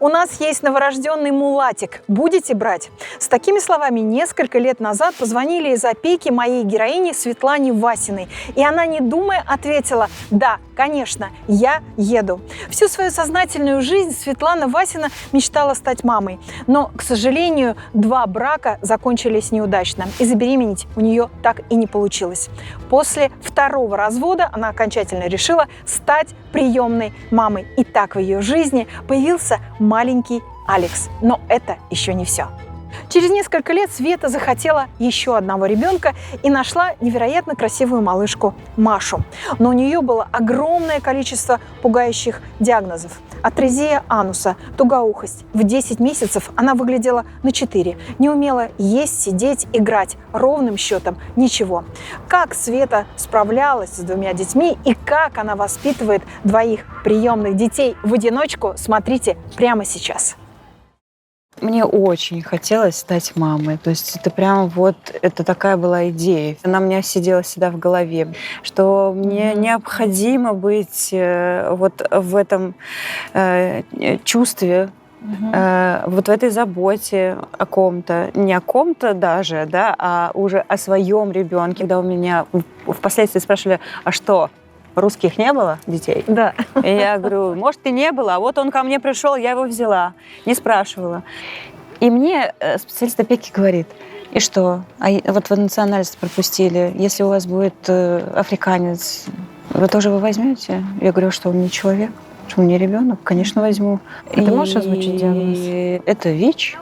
у нас есть новорожденный мулатик. Будете брать?» С такими словами несколько лет назад позвонили из опеки моей героине Светлане Васиной. И она, не думая, ответила: «Да, конечно, я еду». Всю свою сознательную жизнь Светлана Васина мечтала стать мамой. Но, к сожалению, 2 брака закончились неудачно. И забеременеть у нее так и не получилось. После 2-го развода она окончательно решила стать приемной мамой. И так в ее жизни появился маленький Алекс. Но это еще не все. Через несколько лет Света захотела еще одного ребенка и нашла невероятно красивую малышку Машу. Но у нее было огромное количество пугающих диагнозов. Атрезия ануса, тугоухость. В 10 месяцев она выглядела на 4. Не умела есть, сидеть, играть. Ровным счетом ничего. Как Света справлялась с 2 детьми и как она воспитывает 2 приемных детей в одиночку, смотрите прямо сейчас. Мне очень хотелось стать мамой. То есть это прям вот, это такая была идея. Она у меня сидела всегда в голове, что мне необходимо быть вот в этом чувстве, вот в этой заботе о ком-то, не о ком-то даже, да, а уже о своем ребенке. Когда у меня впоследствии спрашивали: а что, русских не было детей? Да. И я говорю: может, и не было, а вот он ко мне пришел, я его взяла, не спрашивала. И мне специалист опеки говорит: и что? А вот вы национальность пропустили, если у вас будет африканец, вы тоже его возьмете? Я говорю: что он не человек, что он не ребенок, конечно, возьму. Ты можешь озвучить диагноз? Это ВИЧ.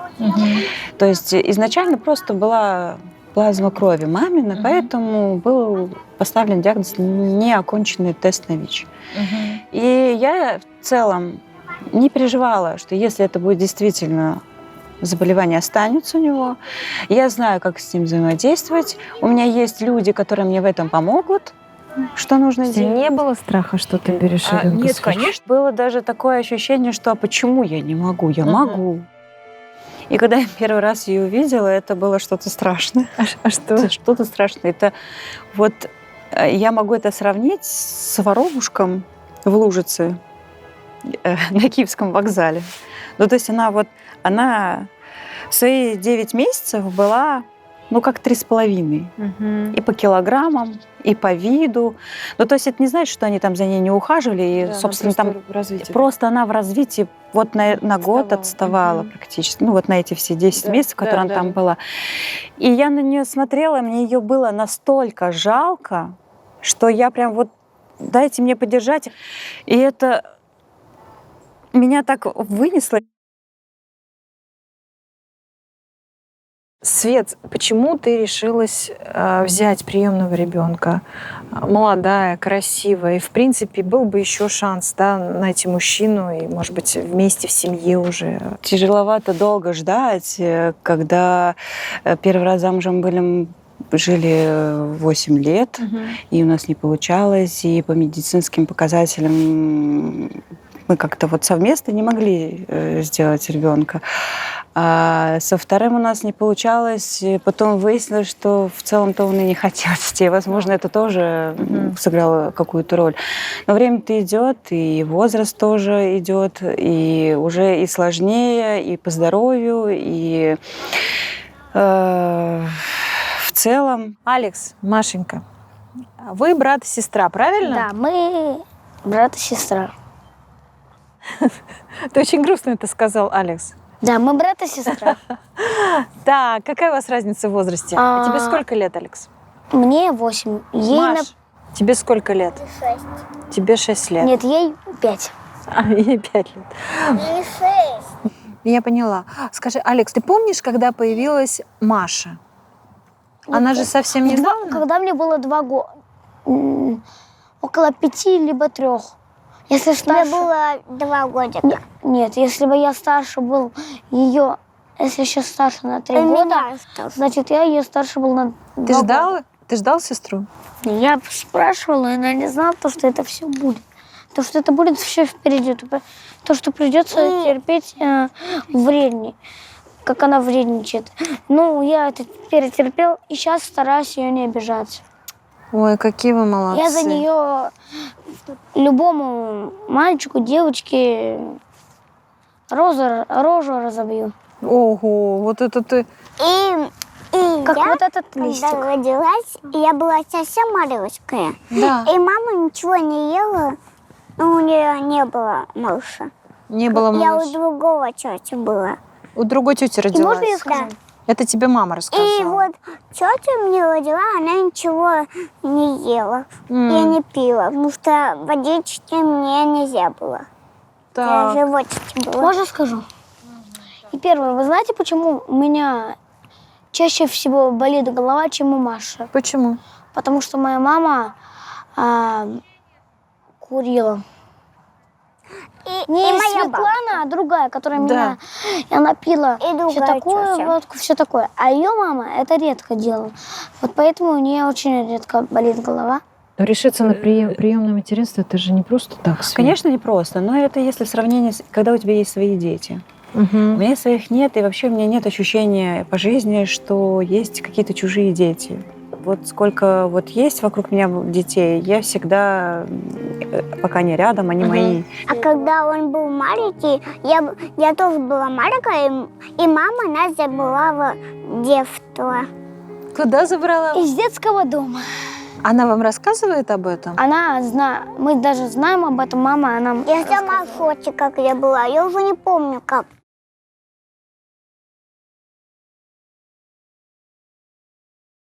То есть изначально просто была плазма крови мамина, поэтому был поставлен диагноз неоконченный тест на ВИЧ. И я в целом не переживала, что если это будет действительно заболевание, останется у него, я знаю, как с ним взаимодействовать. У меня есть люди, которые мне в этом помогут. Что нужно делать? Не было страха, что ты берешь ребенка? Нет, конечно. Было даже такое ощущение, что а почему я не могу? Я могу. И когда я первый раз ее увидела, это было что-то страшное. А что? Что-то страшное. Это вот я могу это сравнить с воробушком в Лужице на Киевском вокзале. Ну, то есть она в свои 9 месяцев была, ну, как 3,5. И по килограммам, и по виду. Ну, то есть это не значит, что они там за ней не ухаживали. И, да, собственно, там просто она в развитии вот на год отставала практически. Ну, вот на эти все 10 месяцев, которые она там была. И я на нее смотрела, мне ее было настолько жалко, что я прям вот: дайте мне подержать. И это меня так вынесло. Свет, почему ты решилась взять приемного ребенка? Молодая, красивая. И, в принципе, был бы еще шанс, да, найти мужчину и, может быть, вместе в семье уже. Тяжеловато долго ждать, когда первый раз замужем жили 8 лет, и у нас не получалось, и по медицинским показателям мы как-то вот совместно не могли сделать ребенка. А со вторым у нас не получалось. И потом выяснилось, что в целом-то он и не хотел детей. Возможно, это тоже сыграло какую-то роль. Но время-то идет, и возраст тоже идет, и уже и сложнее, и по здоровью, и в целом. Алекс, Машенька, вы брат и сестра, правильно? Да, мы брат и сестра. Ты очень грустно это сказал, Алекс. Да, мы брат и сестра. Так, какая у вас разница в возрасте? А тебе сколько лет, Алекс? Мне 8. Маш, тебе сколько лет? 6. Тебе 6 лет. Нет, ей 5. А, ей 5 лет. Ей 6. Я поняла. Скажи, Алекс, ты помнишь, когда появилась Маша? Она же совсем недавно? Когда мне было 2 года. Около 5 либо 3. Если старше... Мне было 2 годика. Нет, если бы я старше был ее... Если сейчас старше на 3 года, значит, я ее старше был на 2 года. Ты ждал сестру? Я спрашивала, и она не знала, что это все будет. То, что это будет все впереди. То, что придется терпеть вредней. Как она вредничает. Ну, я это перетерпел, и сейчас стараюсь ее не обижать. Ой, какие вы молодцы. Я за нее любому мальчику, девочке рожу разобью. Ого, вот это ты. И как я, вот этот листик. когда родилась, я была совсем маленькая. Да. И мама ничего не ела, но у нее не было малыша. Не было Я у малыша. другого тети была. У другой тети И родилась. можно я скажу? Это тебе мама рассказала. И вот тетя мне родила, она ничего не ела и не пила, потому что водички мне нельзя было. Я Так. животики была. Можно скажу? И первое, вы знаете, почему у меня чаще всего болит голова, чем у Маши? Почему? Потому что моя мама курила. И Не моя Светлана, а другая, которая Да. меня... И она пила И другая все такое, тетя. водку, все такое. А ее мама это редко делала. Вот поэтому у нее очень редко болит голова. Но решиться на приемное материнство, это же не просто так, Свет. Конечно, непросто, но это если в сравнении с когда у тебя есть свои дети. У Мгм. меня своих нет, и вообще у меня нет ощущения по жизни, что есть какие-то чужие дети. Вот сколько вот есть вокруг меня детей, я всегда, пока они рядом, они мои. А когда он был маленький, я тоже была маленькая, и мама нас забрала в детство. Куда забрала? Из детского дома. Она вам рассказывает об этом? Она знает, мы даже знаем об этом, мама, она нам Я сама в шоке, как я была. Я уже не помню, как.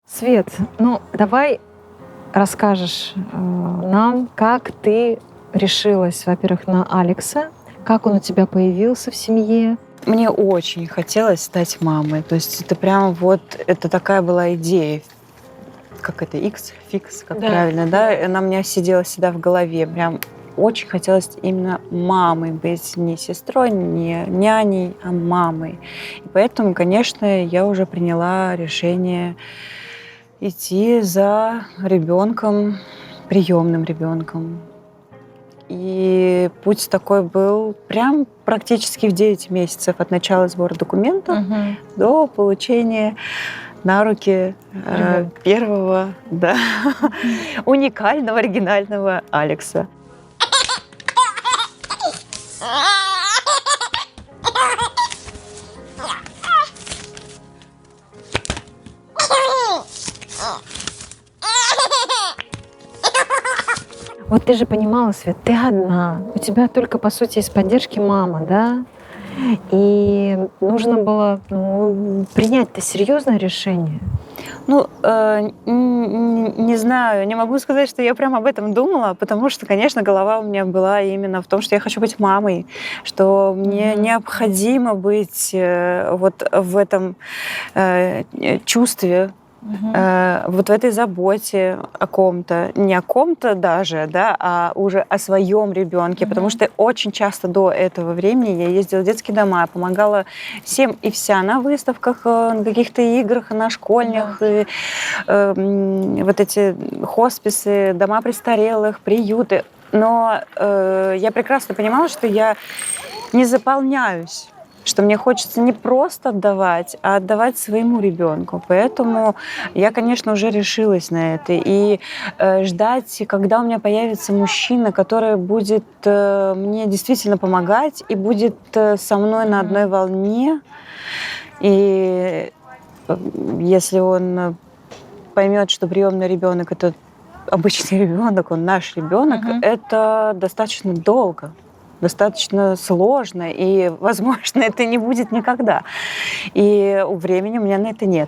Свет, ну давай расскажешь нам, как ты решилась, во-первых, на Алекса, как он у тебя появился в семье. Мне очень хотелось стать мамой. То есть это прям вот, это такая была идея. Как это, фикс, как Да. правильно, да? Она у меня сидела всегда в голове. Прям очень хотелось именно мамой быть. Не сестрой, не няней, а мамой. И поэтому, конечно, я уже приняла решение идти за ребенком, приемным ребенком. И путь такой был прям практически в 9 месяцев от начала сбора документов до получения на руки первого, да, уникального, оригинального Алекса. Вот ты же понимала, Свет, ты одна, у тебя только, по сути, из поддержки мама, да? И нужно было принять-то серьезное решение. Ну, не знаю, не могу сказать, что я прям об этом думала, потому что, конечно, голова у меня была именно в том, что я хочу быть мамой, что мне необходимо быть вот в этом чувстве, вот в этой заботе о ком-то, не о ком-то даже, да, а уже о своем ребенке, потому что очень часто до этого времени я ездила в детские дома, помогала всем и вся на выставках, на каких-то играх, на школьных, и, вот эти хосписы, дома престарелых, приюты. Но я прекрасно понимала, что я не заполняюсь, что мне хочется не просто отдавать, а отдавать своему ребенку. Поэтому я, конечно, уже решилась на это. И ждать, когда у меня появится мужчина, который будет мне действительно помогать и будет со мной на одной волне. И если он поймет, что приемный ребенок — это обычный ребенок, он наш ребенок, это достаточно долго. Достаточно сложно, и, возможно, это не будет никогда. И времени у меня на это нет.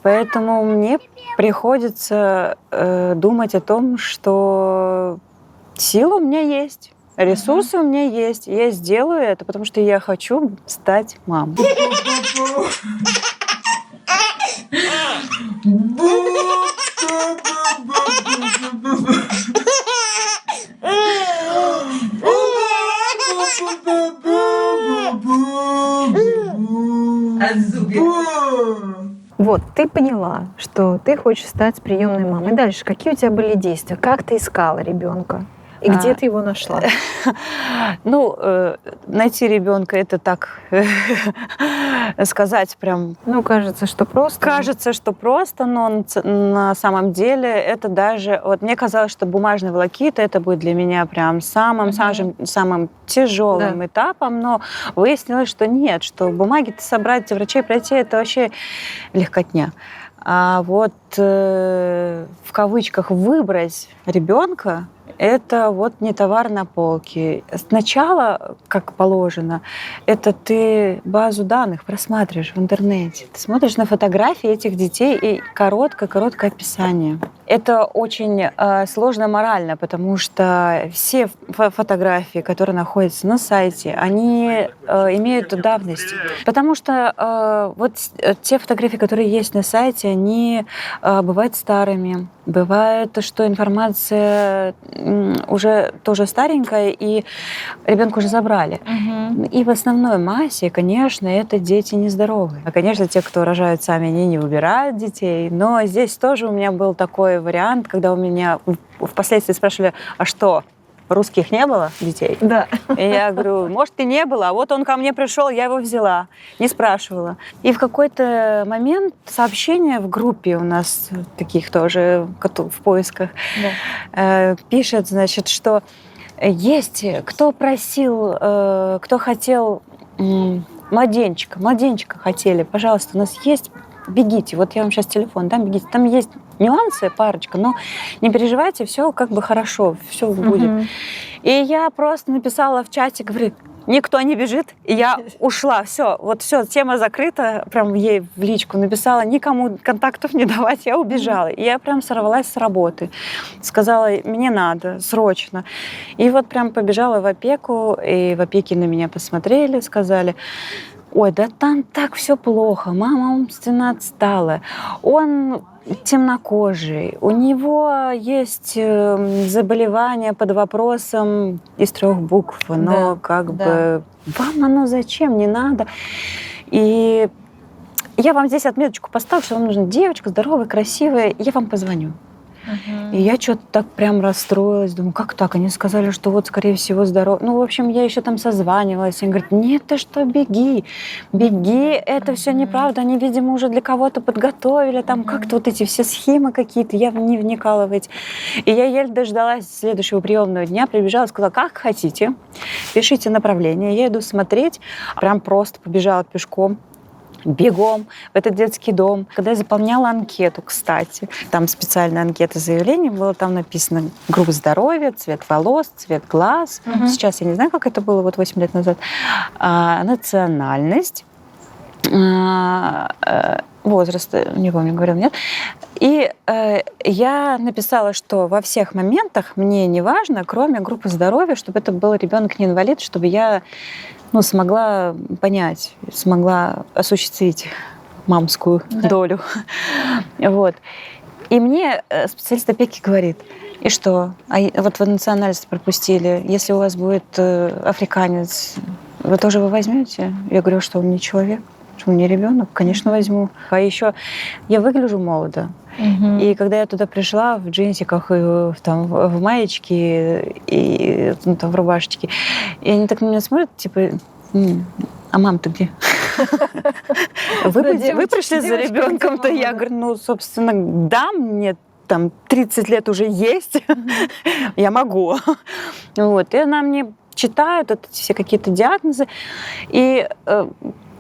Поэтому мне приходится думать о том, что сила у меня есть, ресурсы у меня есть, и я сделаю это, потому что я хочу стать мамой. Вот, ты поняла, что ты хочешь стать приемной мамой. Дальше, какие у тебя были действия? Как ты искала ребенка? И где ты его нашла? Ну, найти ребенка это так сказать прям. Ну, кажется, что просто. Кажется, что просто, но на самом деле это даже... Вот мне казалось, что бумажная волокита это будет для меня прям самым тяжелым этапом, но выяснилось, что нет, что бумаги-то собрать, врачей пройти, это вообще легкотня. А вот в кавычках выбрать ребенка это вот не товар на полке. Сначала, как положено, это ты базу данных просматриваешь в интернете. Ты смотришь на фотографии этих детей и короткое описание. Это очень сложно морально, потому что все фотографии, которые находятся на сайте, они имеют давность. Потому что вот те фотографии, которые есть на сайте, они бывают старыми. Бывает, что информация уже тоже старенькая, и ребенка уже забрали. И в основной массе, конечно, это дети нездоровые. А, конечно, те, кто рожают сами, они не выбирают детей. Но здесь тоже у меня был такой вариант, когда у меня впоследствии спрашивали, а что, русских не было детей? Да. И я говорю, может, и не было, а вот он ко мне пришел, я его взяла, не спрашивала. И в какой-то момент сообщение в группе у нас таких тоже в поисках пишет, значит, что есть, кто просил, кто хотел младенчика хотели, пожалуйста, у нас есть, бегите, вот я вам сейчас телефон дам, бегите. Там есть нюансы, парочка, но не переживайте, все как бы хорошо, все будет. И я просто написала в чате, говорю, никто не бежит, и я ушла, все, тема закрыта, прям ей в личку написала, никому контактов не давать, я убежала. И я прям сорвалась с работы, сказала, мне надо, срочно. И вот прям побежала в опеку, и в опеке на меня посмотрели, сказали, ой, да там так все плохо, мама умственно отсталая, он темнокожий, у него есть заболевание под вопросом из 3 букв, но бы вам оно зачем, не надо. И я вам здесь отметочку поставлю, что вам нужна девочка здоровая, красивая, я вам позвоню. И я что-то так прям расстроилась, думаю, как так? Они сказали, что вот, скорее всего, здорово. Ну, в общем, я еще там созванивалась. Они говорят, нет, ты что, беги, это все неправда. Они, видимо, уже для кого-то подготовили, там как-то вот эти все схемы какие-то, я не вникала в эти. И я еле дождалась следующего приемного дня, прибежала, сказала, как хотите, пишите направление, я иду смотреть, прям просто побежала пешком, бегом в этот детский дом. Когда я заполняла анкету, кстати, там специальная анкета заявления, было там написано группа здоровья, цвет волос, цвет глаз. Сейчас я не знаю, как это было, вот 8 лет назад. Национальность, возраст, не помню, говорил, нет. И я написала, что во всех моментах мне не важно, кроме группы здоровья, чтобы это был ребенок не инвалид, чтобы я смогла понять, смогла осуществить мамскую долю. Вот. И мне специалист опеки говорит, и что? А вот вы национальность пропустили, если у вас будет африканец, вы тоже его возьмете? Я говорю, что он не человек, что он не ребенок, конечно, возьму. А еще я выгляжу молодо. И когда я туда пришла в джинсиках, и, там, в маечке и там, в рубашечке, и они так на меня смотрят, типа, а мама-то где? Вы пришли за ребенком-то? Я говорю, собственно, да, мне там 30 лет уже есть, я могу. Вот. И она мне читает эти все какие-то диагнозы, и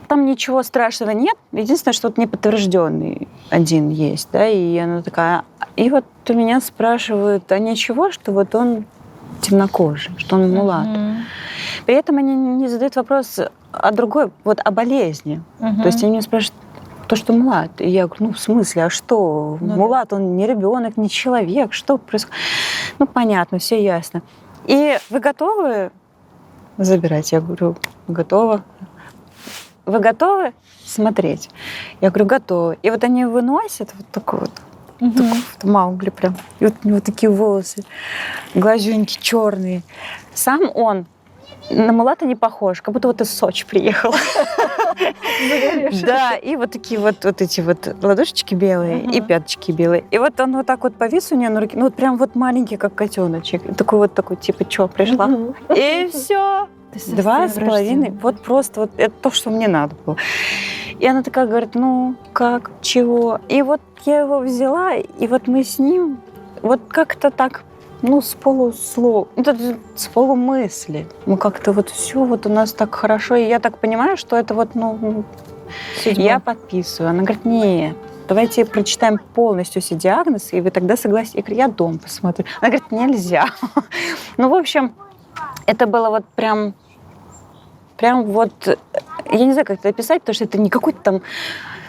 там ничего страшного нет. Единственное, что вот неподтвержденный один есть, да, и она такая... И вот у меня спрашивают, а ничего, что вот он темнокожий, что он мулат. При этом они не задают вопрос о другой, вот о болезни. То есть они меня спрашивают, то, что мулат. И я говорю, в смысле, а что? Мулат, он не ребенок, не человек, что происходит? Понятно, все ясно. И вы готовы забирать? Я говорю, готова. Вы готовы смотреть? Я говорю, готовы. И вот они выносят вот такой вот, Маугли прям. И вот у него такие волосы, глазюньки черные. Сам он на мулата не похож, как будто вот из Сочи приехал. Да, и вот такие вот эти вот ладошечки белые и пяточки белые. И вот он вот так вот повис у нее на руке, ну вот прям вот маленький, как котеночек. Такой типа, что, пришла? И все. 2,5. Вот просто вот это то, что мне надо было. И она такая говорит, ну, как, чего? И вот я его взяла, и вот мы с ним вот как-то так, ну, с полуслова, с полумысли. Мы как-то вот все вот у нас так хорошо. И я так понимаю, что это вот, ну, я подписываю. Она говорит, нет, давайте прочитаем полностью все диагнозы, и вы тогда согласитесь. Я говорю, я дом посмотрю. Она говорит, нельзя. Ну, в общем, это было вот прям вот, я не знаю, как это описать, потому что это не какое-то там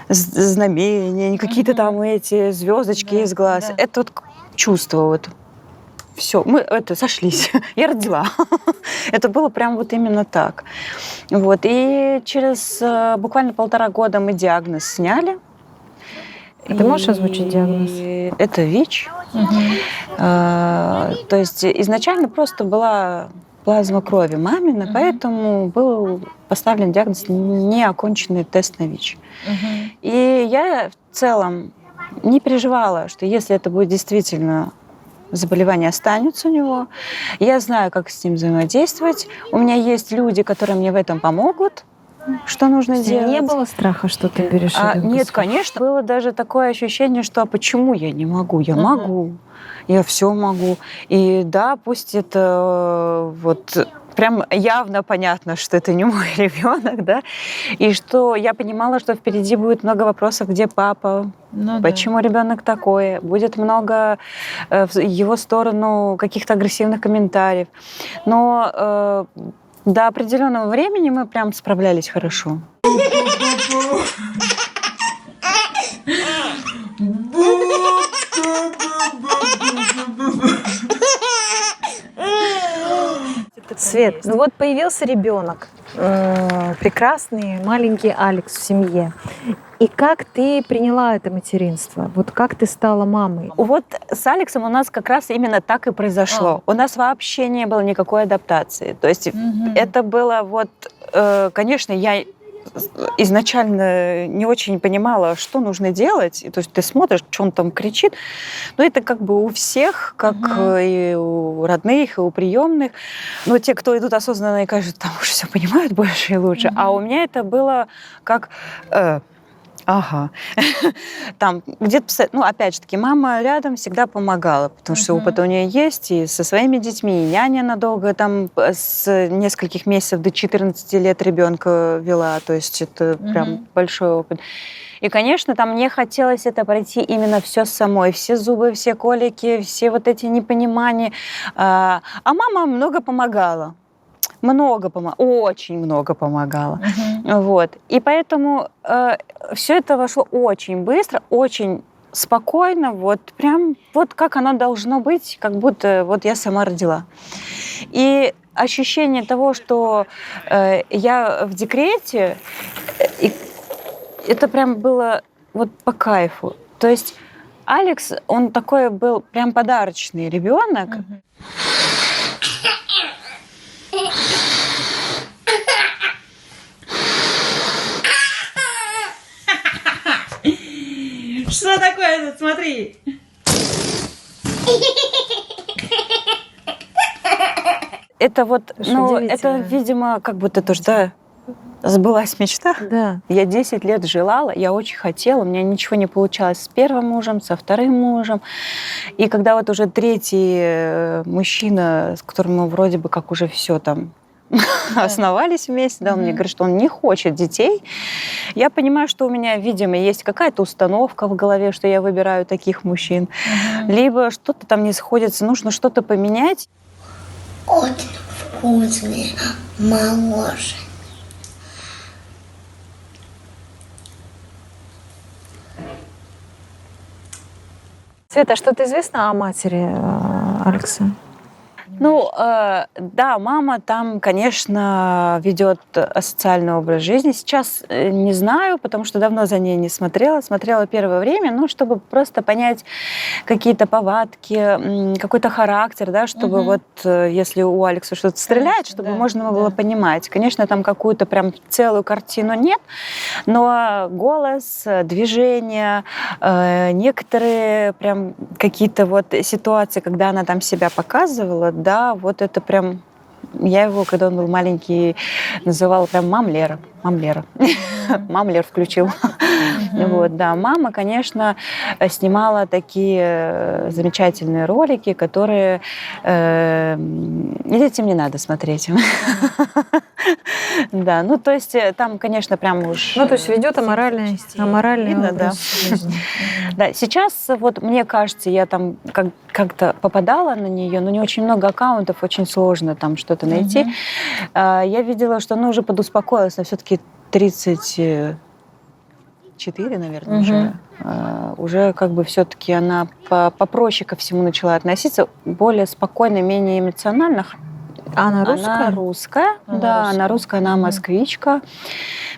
знамение, не какие-то там эти звездочки из глаз. Да. Это вот чувство вот. Все, мы сошлись. Я родила. Это было прям вот именно так. Вот. И через буквально 1,5 года мы диагноз сняли. Ты можешь озвучить диагноз? Это ВИЧ. То есть изначально просто была плазма крови мамина, поэтому был поставлен диагноз неоконченный тест на ВИЧ. И я в целом не переживала, что если это будет действительно заболевание останется у него, я знаю, как с ним взаимодействовать. У меня есть люди, которые мне в этом помогут. Что нужно делать? Не было страха, что ты берешь ребенка? Нет, конечно. Было даже такое ощущение, что почему я не могу? Я могу. Я все могу. И да, пусть это вот прям явно понятно, что это не мой ребенок, да, и что я понимала, что впереди будет много вопросов, где папа, почему ребенок такой, будет много в его сторону каких-то агрессивных комментариев. Но до определенного времени мы прям справлялись хорошо. Свет, ну вот появился ребенок, прекрасный маленький Алекс в семье. И как ты приняла это материнство? Вот как ты стала мамой? Вот с Алексом у нас как раз именно так и произошло. У нас вообще не было никакой адаптации. То есть это было вот, конечно, я изначально не очень понимала, что нужно делать. То есть ты смотришь, что он там кричит. Но это как бы у всех, как и у родных, и у приемных. Но те, кто идут осознанно и кажут, там уже все понимают больше и лучше. А у меня это было как... Ага. Там где-то, ну, опять же таки, мама рядом всегда помогала, потому что опыт у нее есть, и со своими детьми, и няня надолго там с нескольких месяцев до 14 лет ребенка вела, то есть это прям большой опыт. И, конечно, там мне хотелось это пройти именно все самой, все зубы, все колики, все вот эти непонимания. А мама много помогала. Очень много помогала. Вот. И поэтому все это вошло очень быстро, очень спокойно, вот прям вот как оно должно быть, как будто вот я сама родила. И ощущение того, что я в декрете, это прям было вот по кайфу. То есть Алекс, он такой был прям подарочный ребенок. Что такое тут? Смотри. Это вот, ну, это, видимо, как будто тоже, да, сбылась мечта. Да. Я 10 лет желала, я очень хотела, у меня ничего не получалось с первым мужем, со вторым мужем. И когда вот уже третий мужчина, с которым мы вроде бы как уже все там основались вместе, да, он мне говорит, что он не хочет детей. Я понимаю, что у меня, видимо, есть какая-то установка в голове, что я выбираю таких мужчин. Либо что-то там не сходится, нужно что-то поменять. Очень вкусное мороженое. Света, а что-то известно о матери Алекса? Ну, да, мама там, конечно, ведет асоциальный образ жизни. Сейчас не знаю, потому что давно за ней не смотрела. Смотрела первое время, ну, чтобы просто понять какие-то повадки, какой-то характер, да, чтобы вот, если у Алекса что-то стреляет, чтобы можно было понимать. Конечно, там какую-то прям целую картину нет, но голос, движение, некоторые прям какие-то вот ситуации, когда она там себя показывала, да, вот это прям... Я его, когда он был маленький, называла прям мамлер. Мамлер включил. Вот, да. Мама, конечно, снимала такие замечательные ролики, которые детям не надо смотреть. Да, ну, то есть там, конечно, прям уж... Ну, то есть ведет аморальный образ жизни. Да, сейчас вот мне кажется, я там как-то попадала на нее, но не очень много аккаунтов, очень сложно там что-то найти. Я видела, что она уже подуспокоилась, но все-таки 34, наверное, уже. Уже как бы все-таки она попроще ко всему начала относиться, более спокойно, менее эмоционально. Она русская? Она русская, она русская, она москвичка.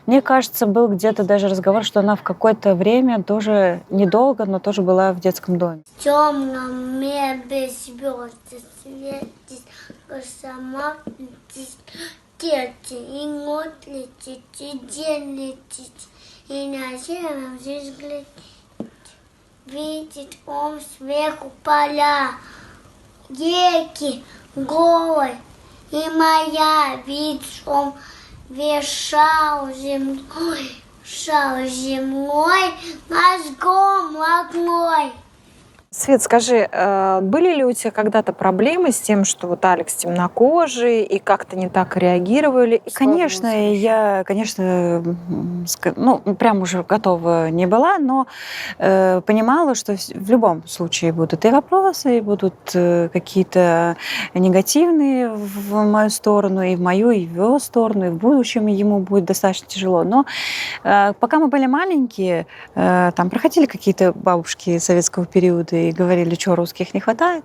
Мне кажется, был где-то даже разговор, что она в какое-то время тоже недолго, но тоже была в детском доме. В темном небе звезды светит, сама дети, и год летит, и день летит, и на землю здесь глядит. Видит он сверху поля, реки, горы, и моя видит он весь шар земной, мозгом огной. Свет, скажи, были ли у тебя когда-то проблемы с тем, что вот Алекс темнокожий, и как-то не так реагировали? Конечно, я, конечно, ну, прям уже готова не была, но понимала, что в любом случае будут и вопросы, и будут какие-то негативные в мою сторону, и в мою, и в его сторону, и в будущем ему будет достаточно тяжело. Но пока мы были маленькие, там проходили какие-то бабушки советского периода, и говорили, что русских не хватает,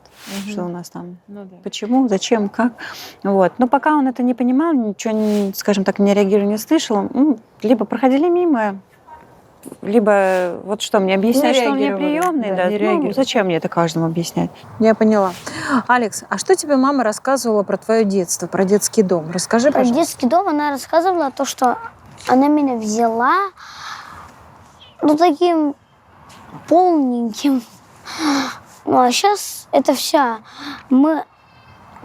что у нас там, почему, зачем, как. Вот. Но пока он это не понимал, ничего, скажем так, не реагировал, не слышал, либо проходили мимо, либо вот что, мне объяснять, что он мне приемный, да, зачем мне это каждому объяснять? Я поняла. Алекс, а что тебе мама рассказывала про твое детство, про детский дом? Расскажи, пожалуйста. Про детский дом она рассказывала то, что она меня взяла, ну, таким полненьким. Ну, а сейчас это вся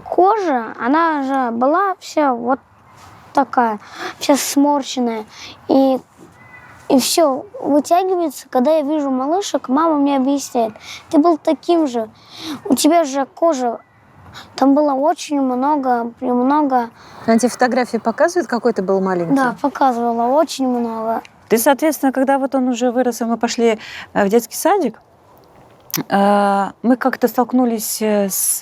кожа, она же была вся вот такая, вся сморщенная. И все вытягивается. Когда я вижу малышек, мама мне объясняет, ты был таким же, у тебя же кожа, там было очень много. Она тебе фотографии показывает, какой ты был маленький? Да, показывала очень много. Ты, соответственно, когда вот он уже вырос, и мы пошли в детский садик, мы как-то столкнулись с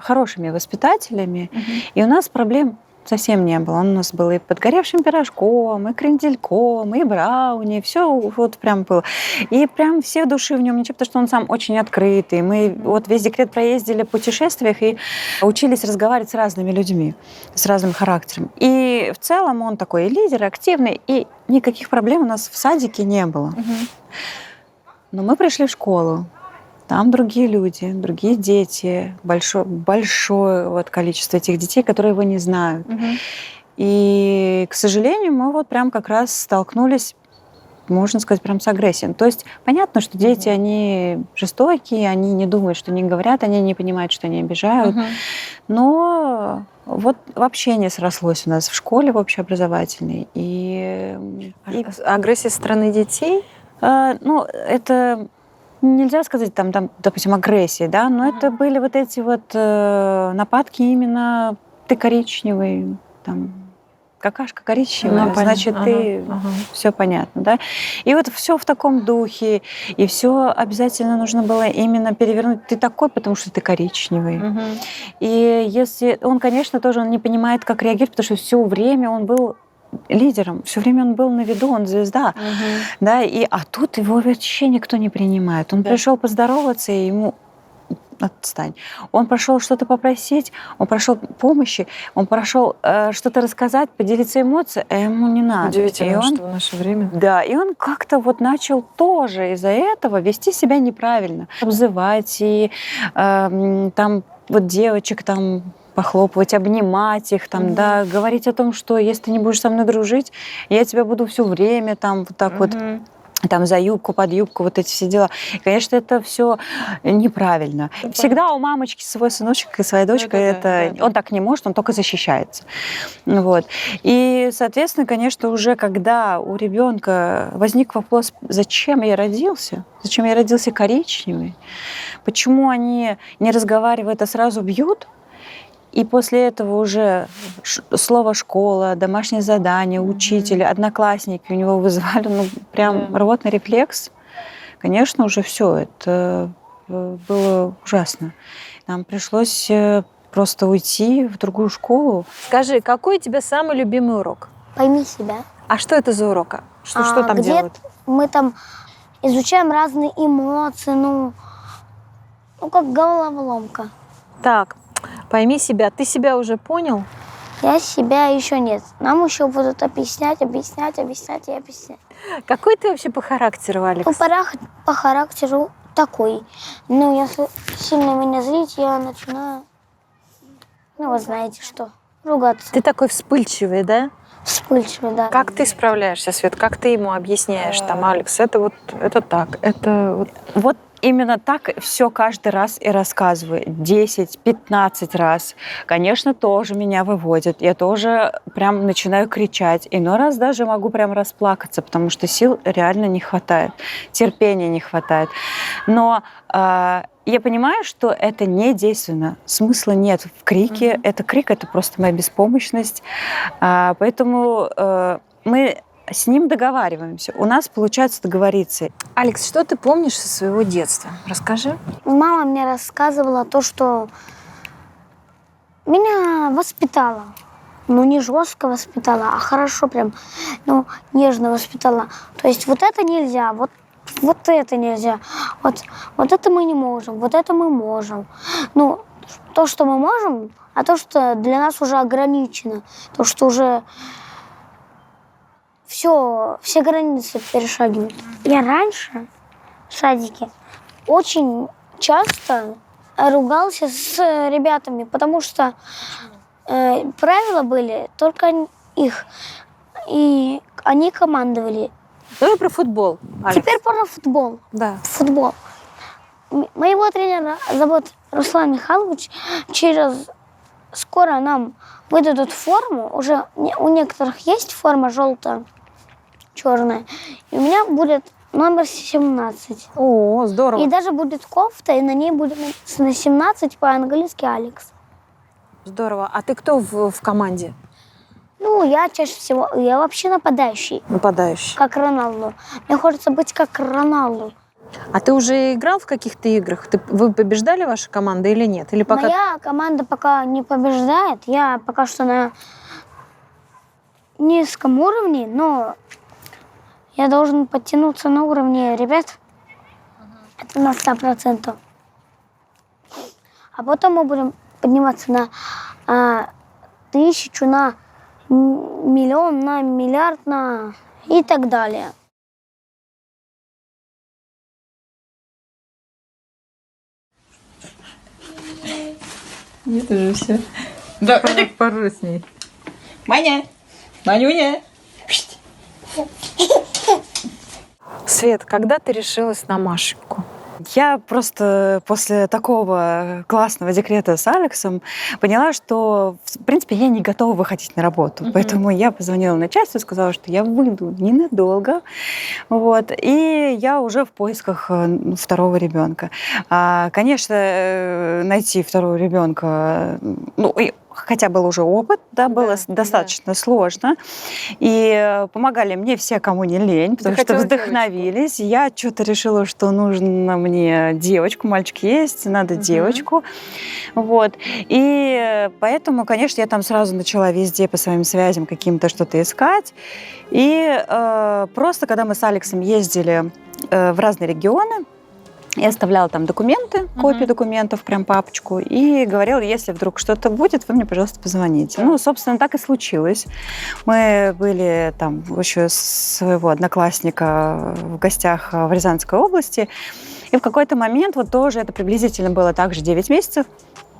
хорошими воспитателями, и у нас проблем совсем не было. Он у нас был и подгоревшим пирожком, и крендельком, и брауни, все вот прям было. И прям все души в нем ничего, потому что он сам очень открытый. Мы вот весь декрет проездили в путешествиях и учились разговаривать с разными людьми, с разным характером. И в целом он такой и лидер, и активный, и никаких проблем у нас в садике не было. Но мы пришли в школу. Там другие люди, другие дети, большое вот количество этих детей, которые его не знают. И, к сожалению, мы вот прям как раз столкнулись, можно сказать, прям с агрессией. То есть понятно, что дети, они жестокие, они не думают, что они говорят, они не понимают, что они обижают. Но вот вообще не срослось у нас в школе в общеобразовательной. И агрессия со стороны детей? Ну, это... Нельзя сказать, там, допустим, агрессия, да, но это были вот эти вот нападки именно «ты коричневый», там, какашка коричневая, значит, ты... Все понятно, да. И вот все в таком духе, и все обязательно нужно было именно перевернуть. Ты такой, потому что ты коричневый. И если... Он, конечно, тоже он не понимает, как реагировать, потому что все время он был лидером, все время он был на виду, он звезда, да, а тут его вообще никто не принимает. Он пришел поздороваться, и ему отстань. Он прошел что-то попросить, он прошел помощи, он прошел что-то рассказать, поделиться эмоциями, а ему не надо. Удивительно, И он, что в наше время... да, и он как-то вот начал тоже из-за этого вести себя неправильно. Обзывать и там вот девочек там похлопывать, обнимать их, там, да, говорить о том, что если ты не будешь со мной дружить, я тебя буду все время там вот так вот там за юбку, под юбку, вот эти все дела. И, конечно, это все неправильно. Всегда у мамочки свой сыночек и своя дочка, он так не может, он только защищается. Вот. И, соответственно, конечно, уже когда у ребенка возник вопрос, зачем я родился коричневый, почему они, не разговаривают, а сразу бьют, и после этого уже слово «школа», домашнее задание, учитель, одноклассники у него вызывали прям рвотный рефлекс. Конечно, уже все это было ужасно. Нам пришлось просто уйти в другую школу. Скажи, какой у тебя самый любимый урок? Пойми себя. А что это за урок? Что там где делают? Мы там изучаем разные эмоции, ну как головоломка. Так, пойми себя. Ты себя уже понял? Я себя еще нет. Нам еще будут объяснять. Какой ты вообще по характеру, Алекс? По характеру такой. Ну, если сильно меня злить, я начинаю, вы знаете что, ругаться. Ты такой вспыльчивый, да? Вспыльчивый, да. Как ты справляешься, Свет? Как ты ему объясняешь, там, Алекс, это так, это вот... Вот именно так все каждый раз и рассказываю. 10-15 раз. Конечно, тоже меня выводят. Я тоже прям начинаю кричать. Иной раз даже могу прям расплакаться, потому что сил реально не хватает. Терпения не хватает. Но я понимаю, что это не действенно. Смысла нет в крике. Крик — это просто моя беспомощность. Поэтому мы с ним договариваемся. У нас получается договориться. Алекс, что ты помнишь со своего детства? Расскажи. Мама мне рассказывала то, что меня воспитала. Не жестко воспитала, а хорошо прям, нежно воспитала. То есть вот это нельзя, вот это нельзя, вот это мы не можем, вот это мы можем. То, что мы можем, а то, что для нас уже ограничено, то, что уже все границы перешагивают. Я раньше в садике очень часто ругался с ребятами, потому что правила были только их, и они командовали. Давай про футбол, Алекс. Теперь про футбол. Да. Футбол. Моего тренера зовут Руслан Михайлович. Скоро нам выдадут форму. Уже у некоторых есть форма желтая, черная. И у меня будет номер 17. О, здорово. И даже будет кофта, и на ней будет написано 17 по-английски Алекс. Здорово. А ты кто в команде? Я чаще всего, я вообще нападающий. Нападающий. Как Роналду. Мне хочется быть как Роналду. А ты уже играл в каких-то играх? Вы побеждали ваша команда или нет? Или пока... Моя команда пока не побеждает. Я пока что на низком уровне, но я должен подтянуться на уровне ребят. Это на 100%. А потом мы будем подниматься на 1000, на миллион, на миллиард, и так далее. Это же все. Да, поржу с ней. Маня! Манюня! Свет, когда ты решилась на Машеньку? Я просто после такого классного декрета с Алексом поняла, что, в принципе, я не готова выходить на работу. Поэтому я позвонила начальству и сказала, что я выйду ненадолго. И я уже в поисках второго ребенка. Конечно, найти второго ребенка, хотя был уже опыт, было достаточно сложно. И помогали мне все, кому не лень, потому что вдохновились. Девочку. Я что-то решила, что нужно мне девочку. Мальчик есть, надо девочку. И поэтому, конечно, я там сразу начала везде по своим связям каким-то что-то искать. И просто, когда мы с Алексом ездили в разные регионы, Я оставляла там документы, копии документов, прям папочку, и говорила, если вдруг что-то будет, вы мне, пожалуйста, позвоните. Ну, собственно, так и случилось. Мы были там еще своего одноклассника в гостях в Рязанской области, и в какой-то момент, вот тоже это приблизительно было также 9 месяцев,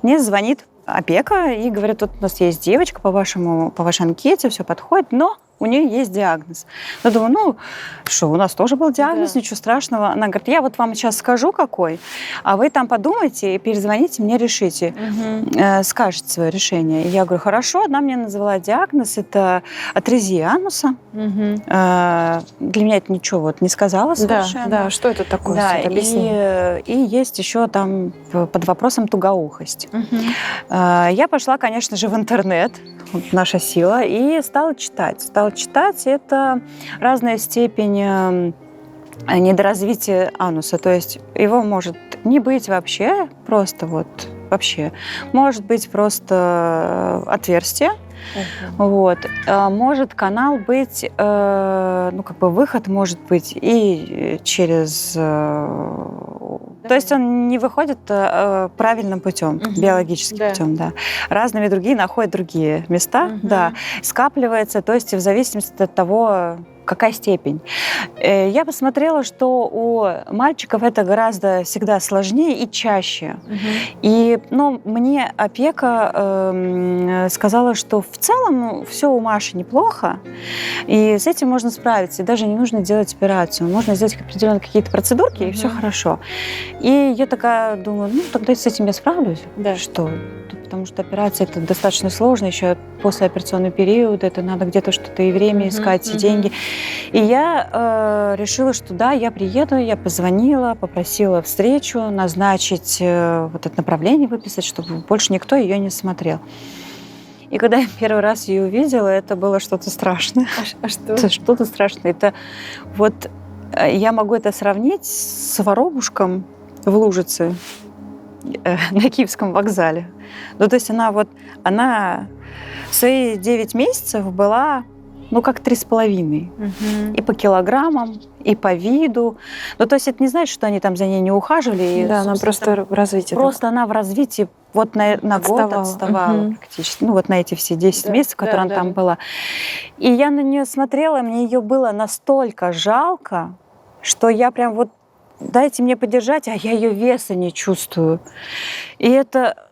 мне звонит опека и говорит, тут у нас есть девочка по вашей анкете, все подходит, но у нее есть диагноз. Я думаю, ну, что, у нас тоже был диагноз, ничего страшного. Она говорит, я вот вам сейчас скажу, какой, а вы там подумайте и перезвоните, мне решите, скажете свое решение. И я говорю, хорошо. Она мне назвала диагноз, это атрезия ануса. Для меня это ничего вот не сказала совершенно. Да, что это такое? Да, Объясни. и есть еще там под вопросом тугоухость. Я пошла, конечно же, в интернет, наша сила, и стала читать. Это разная степень недоразвития ануса. То есть его может не быть вообще, просто вот вообще. Может быть просто отверстие. Вот. Может канал быть, ну, как бы выход может быть и через... То есть он не выходит правильным путем, биологическим путем, да. Разными другие находят другие места, да. Скапливается, то есть в зависимости от того, какая степень. Я посмотрела, что у мальчиков это гораздо всегда сложнее и чаще. И, ну, мне опека сказала, что в целом все у Маши неплохо, и с этим можно справиться. И даже не нужно делать операцию. Можно сделать определенные какие-то процедурки, и все хорошо. И я такая думаю, ну, тогда с этим я справлюсь. Да. Что? Потому что операция это достаточно сложно, еще послеоперационный период, это надо где-то что-то и время искать, и деньги. И я решила, что да, я приеду, я позвонила, попросила встречу, назначить вот это направление, выписать, чтобы больше никто ее не смотрел. И когда я первый раз ее увидела, это было что-то страшное. А что? Это что-то страшное. Это вот я могу это сравнить с воробушком в Лужице на Киевском вокзале. Ну, то есть она в свои 9 месяцев была, ну, как 3,5. И по килограммам, и по виду. Ну, то есть это не значит, что они там за ней не ухаживали. Да, она просто в развитии. Просто она в развитии вот на год отставала практически. Ну, вот на эти все 10 месяцев, которые она там была. И я на нее смотрела, мне ее было настолько жалко, что я прям вот дайте мне подержать, а я ее веса не чувствую. И это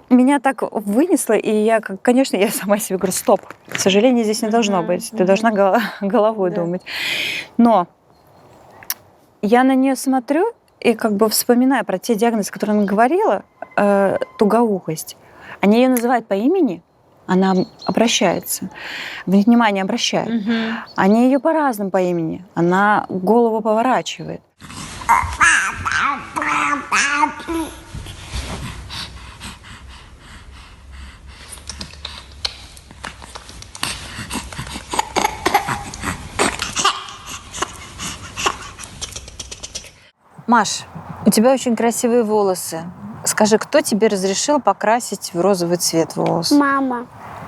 меня так вынесло, и я, конечно, я сама себе говорю, стоп, к сожалению, здесь не должно быть, ты должна головой думать. Но я на нее смотрю и как бы вспоминаю про те диагнозы, которые она говорила, тугоухость. Они ее называют по имени, она обращается, внимание обращает. Они ее по-разному по имени, она голову поворачивает. Маш, у тебя очень красивые волосы. Скажи, кто тебе разрешил покрасить в розовый цвет волос? Мама.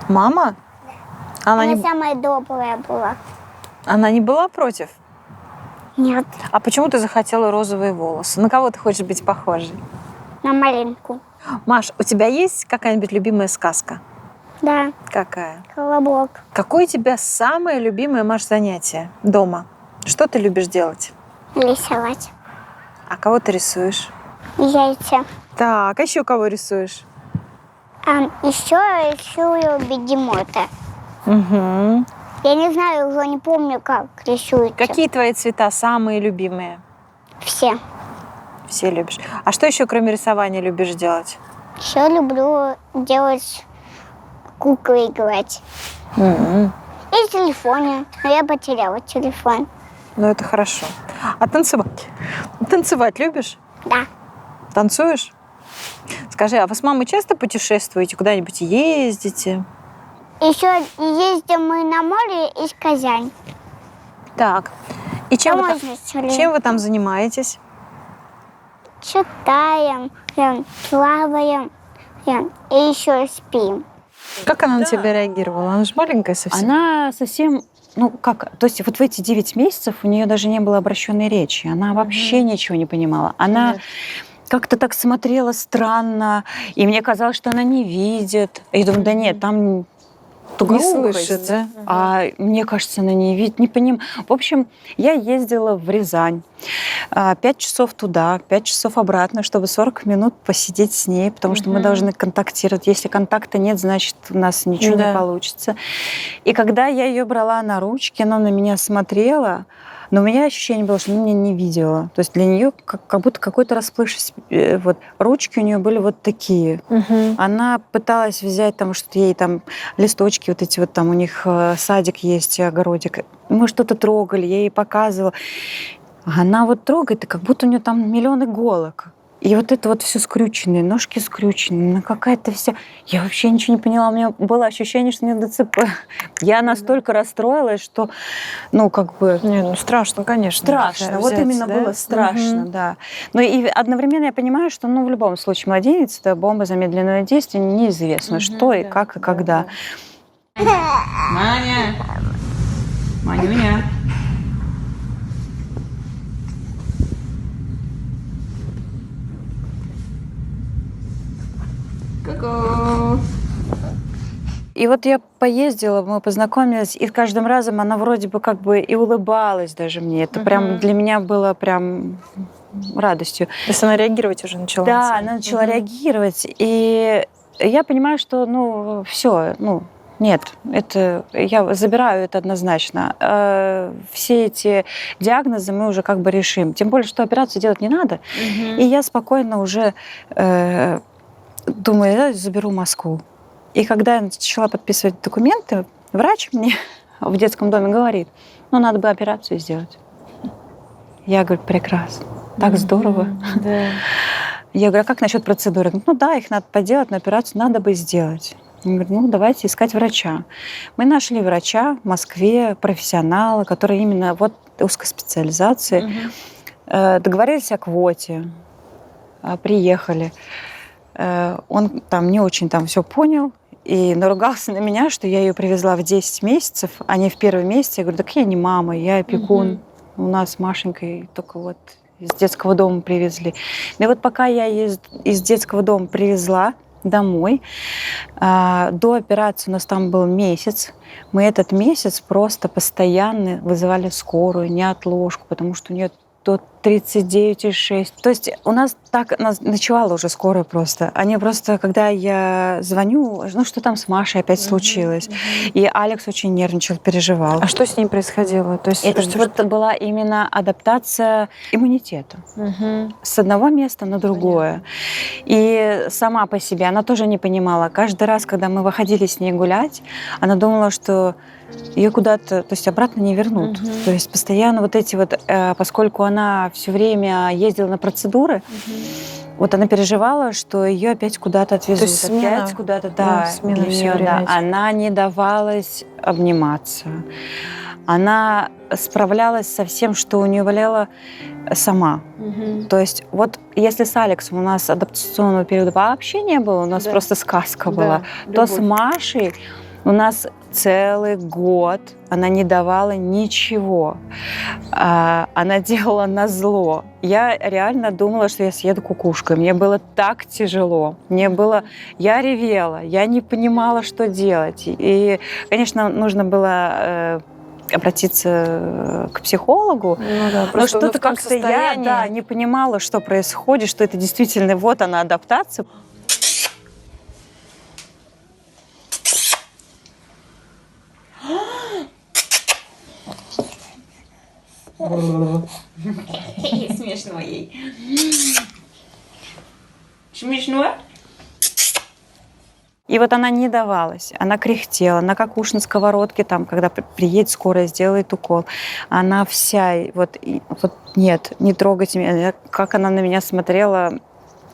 Мама? Она самая добрая была. Она не была против? Нет, А почему ты захотела розовые волосы? На кого ты хочешь быть похожей? на малинку. Маш, у тебя есть какая-нибудь любимая сказка? Да, Какая? колобок. Какое у тебя самое любимое, Маш, занятие дома? Что ты любишь делать? Рисовать. А кого ты рисуешь? Яйца. Так, а еще кого рисуешь? Еще рисую бегемота. Угу. Я не знаю, уже не помню, как рисуется. Какие твои цвета самые любимые? Все. Все любишь. А что еще, кроме рисования, любишь делать? Еще люблю делать куклы играть. И в телефоне. Но я потеряла телефон. Ну, это хорошо. А танцевать? Танцевать любишь? Да. Танцуешь? Скажи, а вы с мамой часто путешествуете, куда-нибудь ездите? Еще ездим мы на море из Казань. Так. И чем Там вы, можно целый- чем вы там занимаетесь? Читаем, плаваем и еще спим. Как она на тебя реагировала? Она же маленькая совсем. Она совсем ну как, то есть вот в эти 9 месяцев у нее даже не было обращенной речи. Она вообще ничего не понимала. Она как-то так смотрела странно, и мне казалось, что она не видит. И я думаю, да нет, там Не слышит, да? А мне кажется, она не видит, не понимает. В общем, я ездила в Рязань. 5 часов туда, 5 часов обратно, чтобы 40 минут посидеть с ней, потому что мы должны контактировать. Если контакта нет, значит, у нас ничего не получится. И когда я ее брала на ручки, она на меня смотрела, но у меня ощущение было, что она меня не видела. То есть для нее как будто какой-то расплывшийся... Вот, ручки у нее были вот такие. Она пыталась взять там что-то, ей там листочки, вот эти вот там у них садик есть, огородик. Мы что-то трогали, я ей показывала. Она вот трогает, и как будто у нее там миллион иголок. И вот это вот все скрюченное, ножки скрюченные, какая-то вся... Я вообще ничего не поняла, у меня было ощущение, что у меня ДЦП. Я настолько расстроилась, что, ну, как бы... Не, ну страшно, конечно. Страшно, вот именно было страшно, да. Но и одновременно я понимаю, что, ну, в любом случае, младенец — это бомба замедленного действия, неизвестно, что и как, и когда. Маня! Манюня! И вот я поездила, мы познакомились, и с каждым разом она вроде бы как бы и улыбалась даже мне. Это прям для меня было прям радостью. То есть она реагировать уже начала? Да, она начала реагировать. И я понимаю, что, ну, все, ну, нет, это я забираю это однозначно. Все эти диагнозы мы уже как бы решим. Тем более, что операцию делать не надо. И я спокойно уже думаю, я заберу Москву. И когда я начала подписывать документы, врач мне в детском доме говорит, ну, надо бы операцию сделать. Я говорю, прекрасно, так здорово. Я говорю, а как насчет процедуры? Ну да, их надо поделать, но операцию надо бы сделать. Я говорю, ну давайте искать врача. Мы нашли врача в Москве, профессионала, который именно вот узкой специализации. Договорились о квоте, приехали. Он там не очень там все понял и наругался на меня, что я ее привезла в 10 месяцев, а не в первый месяц. Я говорю, так я не мама, я опекун. У нас с Машенькой только вот из детского дома привезли. И вот пока я из детского дома привезла домой, до операции у нас там был месяц. Мы этот месяц просто постоянно вызывали скорую, неотложку, потому что у нее до 39,6. То есть у нас так ночевала уже скорая просто. Они просто, когда я звоню, ну что там с Машей опять случилось. И Алекс очень нервничал, переживал. А что с ней происходило? То есть, Это вот была именно адаптация иммунитета. С одного места на другое. И сама по себе она тоже не понимала. Каждый раз, когда мы выходили с ней гулять, она думала, что ее куда-то, то есть обратно не вернут. То есть постоянно вот эти вот, поскольку она все время ездила на процедуры, вот она переживала, что ее опять куда-то отвезут. То есть смена, опять куда-то, да, смена для всё неё, время. да. Она не давалась обниматься. Она справлялась со всем, что у нее болело, сама. То есть вот если с Алексом у нас адаптационного периода вообще не было, у нас просто сказка была, то с Машей у нас целый год она не давала ничего. Она делала назло. Я реально думала, что я съеду кукушкой. Мне было так тяжело. Я ревела, я не понимала, что делать. И, конечно, нужно было обратиться к психологу. Ну да, но что-то как-то я состоянии. не понимала, что происходит, что это действительно вот она адаптация. Смешно ей. Смешно? И вот она не давалась, она кряхтела, она как уж на сковородке, там, когда приедет скорая, сделает укол. Она вся, вот нет, не трогайте меня. Как она на меня смотрела,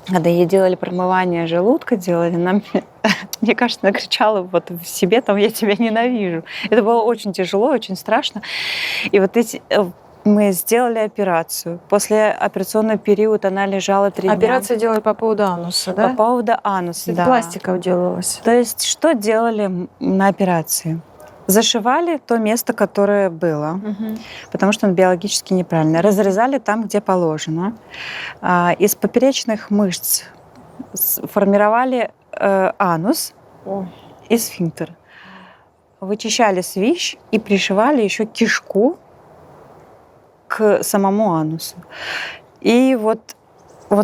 когда ей делали промывание желудка, она, мне кажется, она кричала вот в себе, там, я тебя ненавижу. Это было очень тяжело, очень страшно. И вот мы сделали операцию. После операционного периода она лежала 3 дня. Операцию делали по поводу ануса, да? По поводу ануса, да. Пластика делалась. То есть что делали на операции? Зашивали то место, которое было, потому что он биологически неправильно. Разрезали там, где положено. Из поперечных мышц формировали анус и сфинктер. Вычищали свищ и пришивали еще кишку к самому анусу. И вот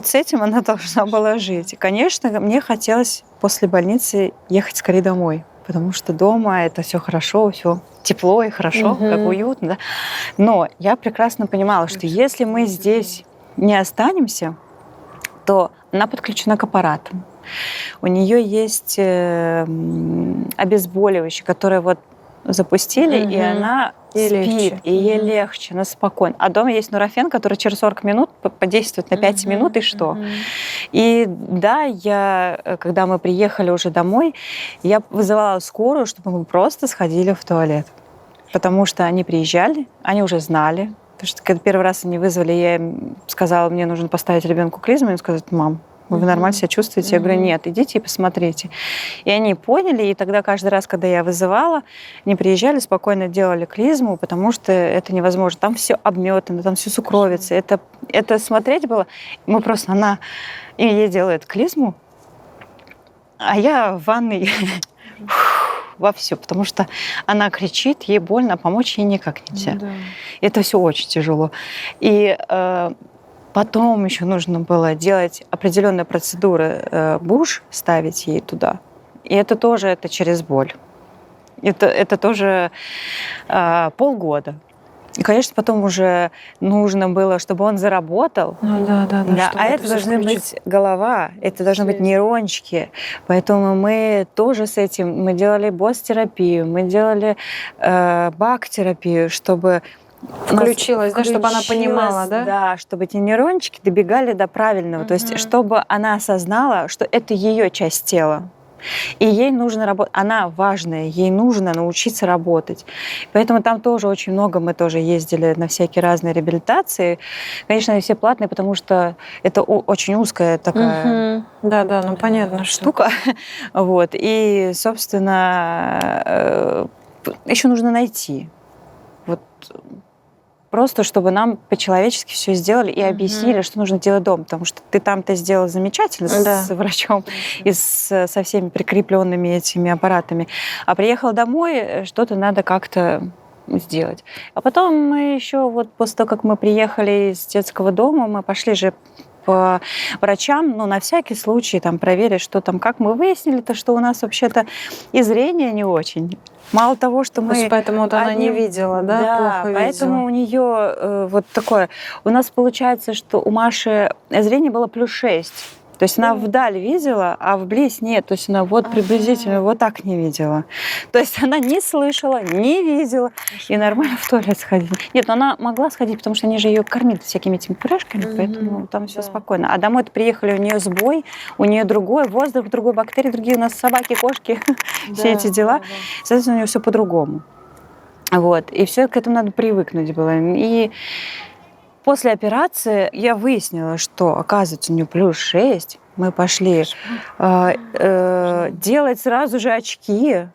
с этим она должна была жить. И, конечно, мне хотелось после больницы ехать скорее домой, потому что дома это все хорошо, все тепло и хорошо, как уютно. Да? Но я прекрасно понимала, что если мы здесь не останемся, то она подключена к аппаратам. У нее есть обезболивающие, которые вот запустили, и она спит, и ей легче, она спокойна. А дома есть нурофен, который через 40 минут подействует на 5 минут, и что? И да, когда мы приехали уже домой, я вызывала скорую, чтобы мы просто сходили в туалет. Потому что они приезжали, они уже знали. Потому что когда первый раз они вызвали, я им сказала, мне нужно поставить ребенку клизму, и им сказать, мам, вы нормально себя чувствуете? Я говорю, нет, идите и посмотрите. И они поняли, и тогда каждый раз, когда я вызывала, они приезжали, спокойно делали клизму, потому что это невозможно. Там все обметано, там все сукровится. Это смотреть было. Мы просто, ей делает клизму, а я в ванной вовсю, потому что она кричит, ей больно, помочь ей никак нельзя. Это все очень тяжело. И потом еще нужно было делать определенные процедуры, буш ставить ей туда. И это тоже через боль. Это тоже полгода. И, конечно, потом уже нужно было, чтобы он заработал. Да. А это должна быть голова, это должны быть нейрончики. Поэтому мы тоже с этим, мы делали босс-терапию, мы делали бак-терапию, чтобы включилась, да, чтобы она понимала, да? Да, чтобы эти нейрончики добегали до правильного. То есть, чтобы она осознала, что это ее часть тела. И ей нужно работать, она важная, ей нужно научиться работать. Поэтому там тоже очень много, мы тоже ездили на всякие разные реабилитации. Конечно, они все платные, потому что это очень узкая такая понятно, штука. Вот. И, собственно, еще нужно найти. Вот просто, чтобы нам по-человечески все сделали и объяснили, что нужно делать дома. Потому что ты там-то сделал замечательно с врачом и со всеми прикрепленными этими аппаратами. А приехала домой, что-то надо как-то сделать. А потом мы еще, вот после того, как мы приехали из детского дома, мы пошли же по врачам, на всякий случай там проверить, что там, как мы выяснили, то, что у нас вообще-то и зрение не очень. Мало того, что мы... Поэтому вот она не видела, да? Да, плохо поэтому видела. у нее вот такое... У нас получается, что у Маши зрение было +6. То есть она вдаль видела, а вблизь нет. То есть она вот приблизительно вот так не видела. То есть она не слышала, не видела и нормально в туалет сходила. Нет, но она могла сходить, потому что они же ее кормили всякими этими пюрешками, поэтому там все спокойно. А домой-то приехали, у нее сбой, у нее другой воздух, другой бактерии, другие у нас собаки, кошки, все эти дела. Соответственно, у нее все по-другому. Вот. И все к этому надо привыкнуть было. И после операции я выяснила, что, оказывается, у нее +6. Мы пошли делать сразу же очки.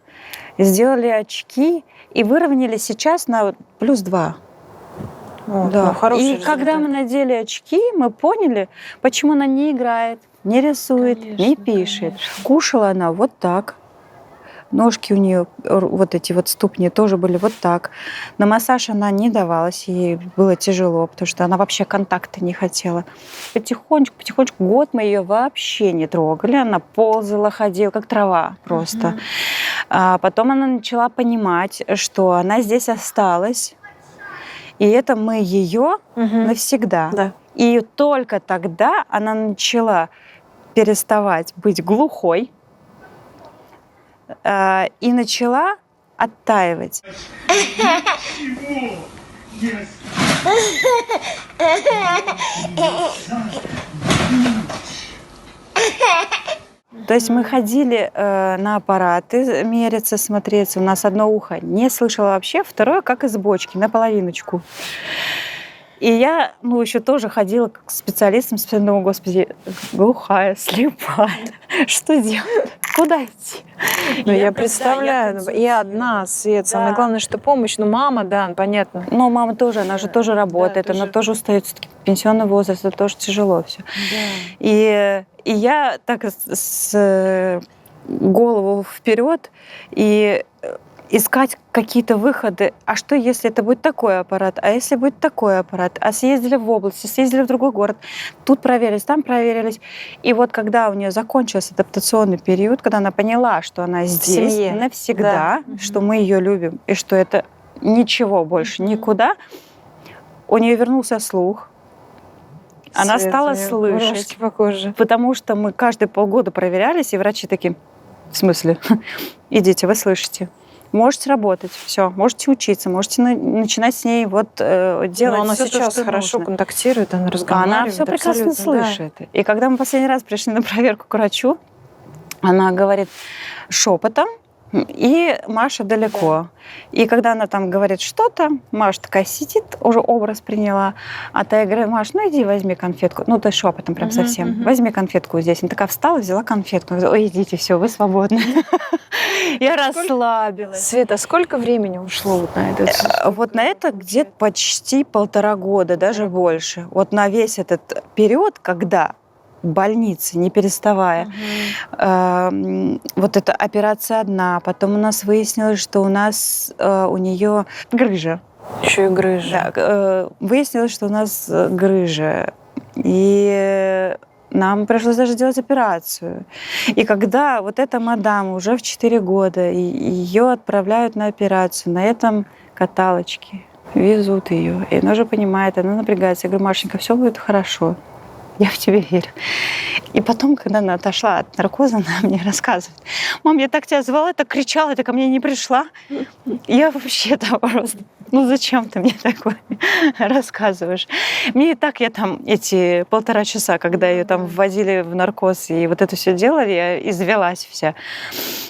Сделали очки и выровняли сейчас на +2. Да. И когда мы надели очки, мы поняли, почему она не играет, не рисует, не пишет. Кушала она вот так. Ножки у нее, вот эти вот ступни тоже были вот так. На массаж она не давалась, ей было тяжело, потому что она вообще контакта не хотела. Потихонечку, год мы ее вообще не трогали. Она ползала, ходила, как трава просто. А потом она начала понимать, что она здесь осталась, и это мы ее навсегда. Да. И только тогда она начала переставать быть глухой, и начала оттаивать. То есть мы ходили на аппараты мериться, смотреться. У нас одно ухо не слышало вообще, второе как из бочки, наполовиночку. И я, еще тоже ходила к специалистам, думала, господи, глухая, слепая, что делать? Куда идти? Я представляю, и одна, Свет, самое главное, что помощь, мама, да, понятно. Но мама тоже, она же тоже работает, она тоже устает, все-таки пенсионный возраст, это тоже тяжело все. И я так с голову вперед и искать какие-то выходы. А что, если это будет такой аппарат? А если будет такой аппарат? А съездили в область, съездили в другой город. Тут проверились, там проверились. И вот когда у нее закончился адаптационный период, когда она поняла, что она здесь навсегда, что мы ее любим, и что это ничего больше никуда, у нее вернулся слух. Она стала слышать. Потому что мы каждые полгода проверялись, и врачи такие, в смысле? Идите, вы слышите. Можете работать, все, можете учиться, можете начинать с ней делать. Но она всё сейчас то, что хорошо нужно. контактирует, она разговаривает. Она все прекрасно слышит. Да. И когда мы последний раз пришли на проверку к врачу, она говорит шепотом, и Маша далеко. И когда она там говорит что-то, Маша такая сидит, уже образ приняла, а та я говорю, Маш, иди возьми конфетку. То есть шепотом прям совсем. Возьми конфетку здесь. Она такая встала, взяла конфетку. Ой, идите, все, вы свободны. Я расслабилась. Света, сколько времени ушло на это? Вот на это где-то почти 1,5 года, даже больше. Вот на весь этот период, когда в больнице, не переставая. Вот эта операция одна. Потом у нас выяснилось, что у нее грыжа. Еще и грыжа. Да, выяснилось, что у нас грыжа. И нам пришлось даже делать операцию. И когда вот эта мадам уже в 4 года, ее отправляют на операцию, на этом каталочке, везут ее. И она уже понимает, она напрягается. Я говорю, Машенька, все будет хорошо. Я в тебя верю. И потом, когда она отошла от наркоза, она мне рассказывает. Мам, я так тебя звала, так кричала, ты ко мне не пришла. Я вообще-то просто... зачем ты мне такое рассказываешь? Мне и так я там эти 1,5 часа, когда ее там вводили в наркоз и вот это все делали, я извелась вся.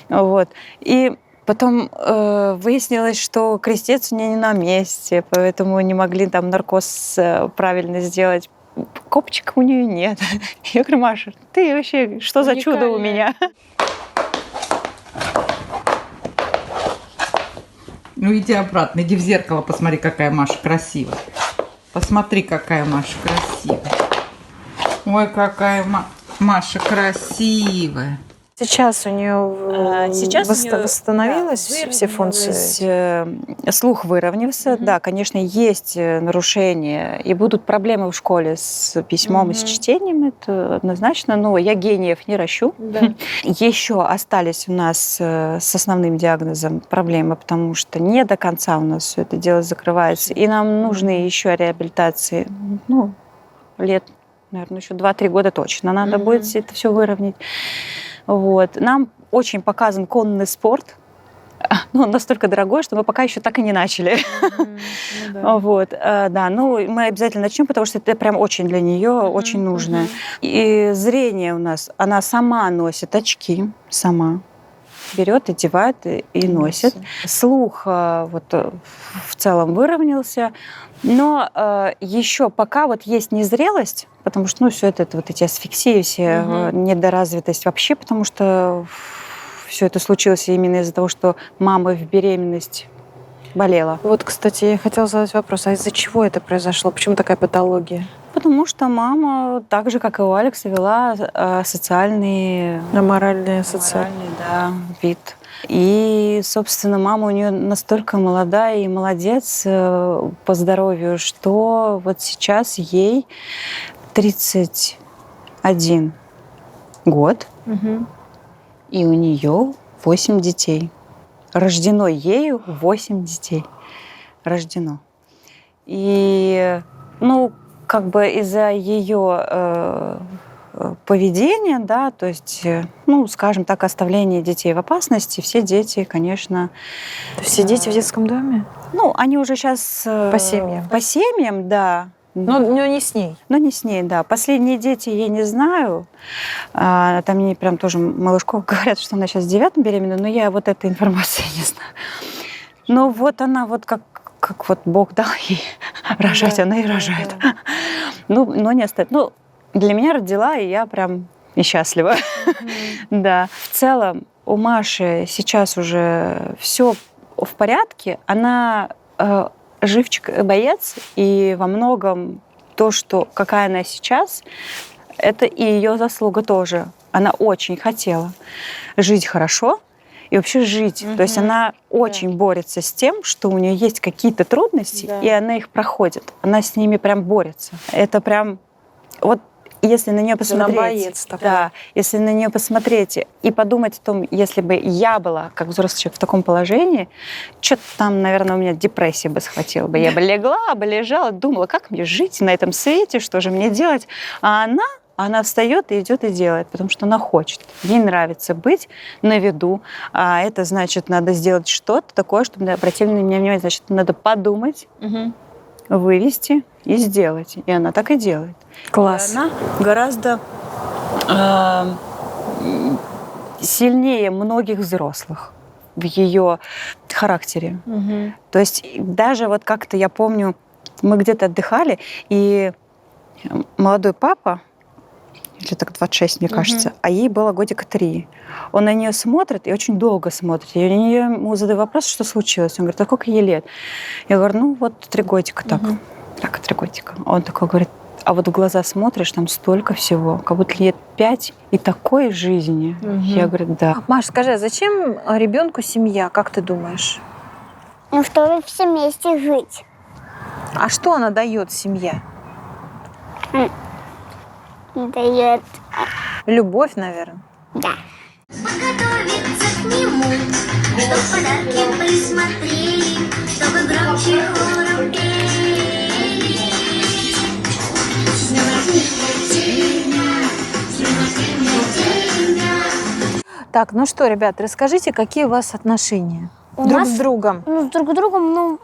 Вот. И потом выяснилось, что крестец у нее не на месте, поэтому не могли там наркоз правильно сделать. Копчика у нее нет. Я говорю, Маша, ты вообще, что за чудо у меня? Иди обратно, иди в зеркало, посмотри, какая Маша красивая. Посмотри, какая Маша красивая. Ой, какая Маша красивая. Сейчас у нее восстановилась все функции? Слух выровнялся. Да, конечно, есть нарушения. И будут проблемы в школе с письмом и с чтением. Это однозначно. Но я гениев не ращу. Да. Еще остались у нас с основным диагнозом проблемы, потому что не до конца у нас все это дело закрывается. И нам нужны еще реабилитации. Лет, наверное, еще 2-3 года точно. Надо будет это все выровнять. Вот. Нам очень показан конный спорт. Он настолько дорогой, что мы пока еще так и не начали. Вот. Да, мы обязательно начнем, потому что это прям очень для нее очень нужно. И зрение у нас, она сама носит очки, сама берет, одевает и носит. Слух в целом выровнялся. Но еще пока есть незрелость, потому что все это эти асфиксии, все недоразвитость вообще, потому что все это случилось именно из-за того, что мама в беременность болела. Вот, кстати, я хотела задать вопрос, а из-за чего это произошло? Почему такая патология? Потому что мама, так же, как и у Алекса, вела социальный... Аморальный вид. И, собственно, мама у нее настолько молодая и молодец по здоровью, что вот сейчас ей 31 год, и у нее 8 детей. Рождено ею 8 детей. Рождено. И, из-за ее поведения, да, то есть, скажем так, оставление детей в опасности, все дети, конечно... Все дети в детском доме? Они уже сейчас... По семьям? По семьям, да. Но не с ней? Но не с ней, да. Последние дети я не знаю. Там мне прям тоже Малышкова говорят, что она сейчас 9-м беременна, но я этой информации не знаю. Но она как Бог дал ей рожать, Да, она и да, рожает. да. Ну, но не оставит. Ну, для меня родила, и я прям и счастлива. Да. В целом у Маши сейчас уже все в порядке. Она живчик и боец, и во многом то, что какая она сейчас, это и ее заслуга тоже. Она очень хотела жить хорошо и вообще жить. То есть она очень борется с тем, что у нее есть какие-то трудности, Да. и она их проходит. Она с ними прям борется. Это прям вот если на нее посмотреть, боец такой. да, если на нее посмотреть и подумать о том, если бы я была, как взрослый человек, в таком положении, что-то там, наверное, у меня депрессия бы схватила бы. Я бы легла, бы лежала, думала, как мне жить на этом свете, что же мне делать. А она встает и идет и делает, потому что она хочет. Ей нравится быть на виду. А это значит, надо сделать что-то такое, чтобы обратили на меня внимание. Значит, надо подумать, вывести и сделать. И она так и делает. Класс. И она гораздо сильнее многих взрослых в ее характере. То есть даже вот как-то я помню, мы где-то отдыхали, и молодой папа, лет 26, мне кажется, а ей было годика 3. Он на нее смотрит и очень долго смотрит. Я ему задаю вопрос, что случилось. Он говорит, а сколько ей лет? Я говорю, ну вот 3 годика так. Так, 3 годика. Он такой говорит, а вот в глаза смотришь, там столько всего, как будто лет 5 и такой жизни. Я говорю, да. Маш, скажи, а зачем ребенку семья, как ты думаешь? Ну, чтобы все вместе жить. А что она дает, семья? Дает, Любовь, наверное. да. Подготовиться к нему, чтоб подарки присмотрели, чтобы громче хором пели. С днем рождения тебя, с днем рождения тебя. Так, ну что, ребят, расскажите, какие у вас отношения У друг нас- с другом? Ну, с друг с другом, ну,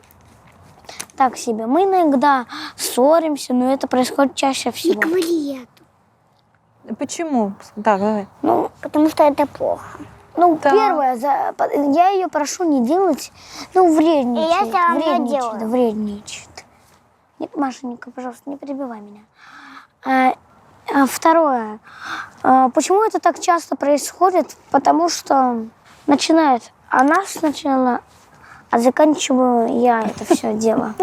так себе. Мы иногда ссоримся, но это происходит чаще Не всего. говори это. Почему? Так, давай. Ну, Потому что это плохо. Да. первое, я ее прошу не делать, ну, вредничает. И я всё равно вредничает, делаю. вредничает. Нет, Машенька, пожалуйста, не перебивай меня. Второе. Почему это так часто происходит? Потому что начинает она сначала, а заканчиваю я это все дело.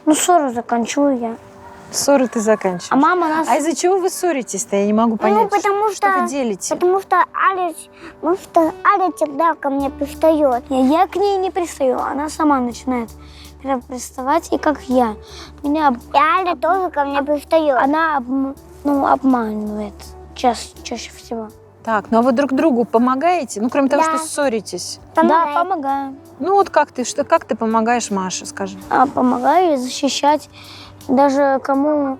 Ну, ссору заканчиваю я. Ссоры ты заканчиваешь. А мама нас... А из-за чего вы ссоритесь-то? Я не могу понять. Ну, потому что что- вы делите? Потому что Аля всегда ко мне пристает. Я к ней не пристаю, она сама начинает приставать, и как я. Меня И Аля тоже ко мне пристает. она обманывает чаще всего. Так, ну а вы друг другу помогаете? Ну, кроме того, Да. что ссоритесь. Да, Помогает. помогаю. Ну вот как ты помогаешь Маше, скажи? Помогаю ей защищать. Даже кому...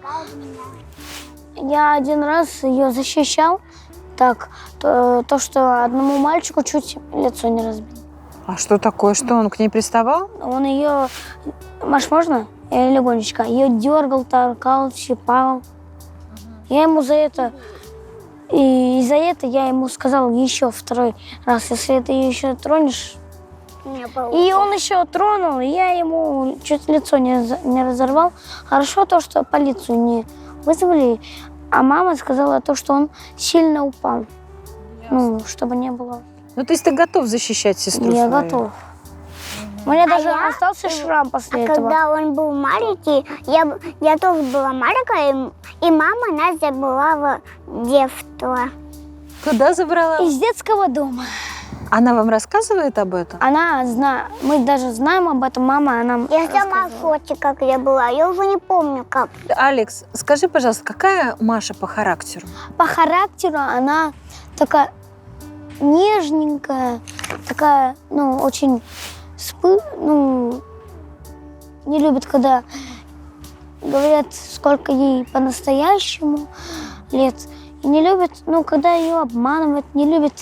Я один раз ее защищал, так, то, что одному мальчику чуть лицо не разбил. А что такое? Что, он к ней приставал? Он ее... Маш, можно? Я легонечко. Ее дергал, толкал, щипал. Я ему за это... И за это я ему сказал еще второй раз, если ты ее еще тронешь. И он еще тронул, и я ему чуть лицо не разорвал. Хорошо то, что полицию не вызвали, а мама сказала то, что он сильно упал. Ну, чтобы не было... Ну, то есть ты готов защищать сестру Я свою? готов. У меня даже я- остался шрам после этого. Когда он был маленький, я тоже была маленькая, и мама нас забыла в детство. Куда забрала? Из детского дома. Она вам рассказывает об этом? Она знает, мы даже знаем об этом, мама, она нам Я сама в рассказывала. шоке, как я была. Я уже не помню, как. Алекс, скажи, пожалуйста, какая Маша по характеру? По характеру она такая нежненькая, такая, ну, очень не любит, когда говорят, сколько ей по-настоящему лет. И не любит, когда ее обманывают, не любит,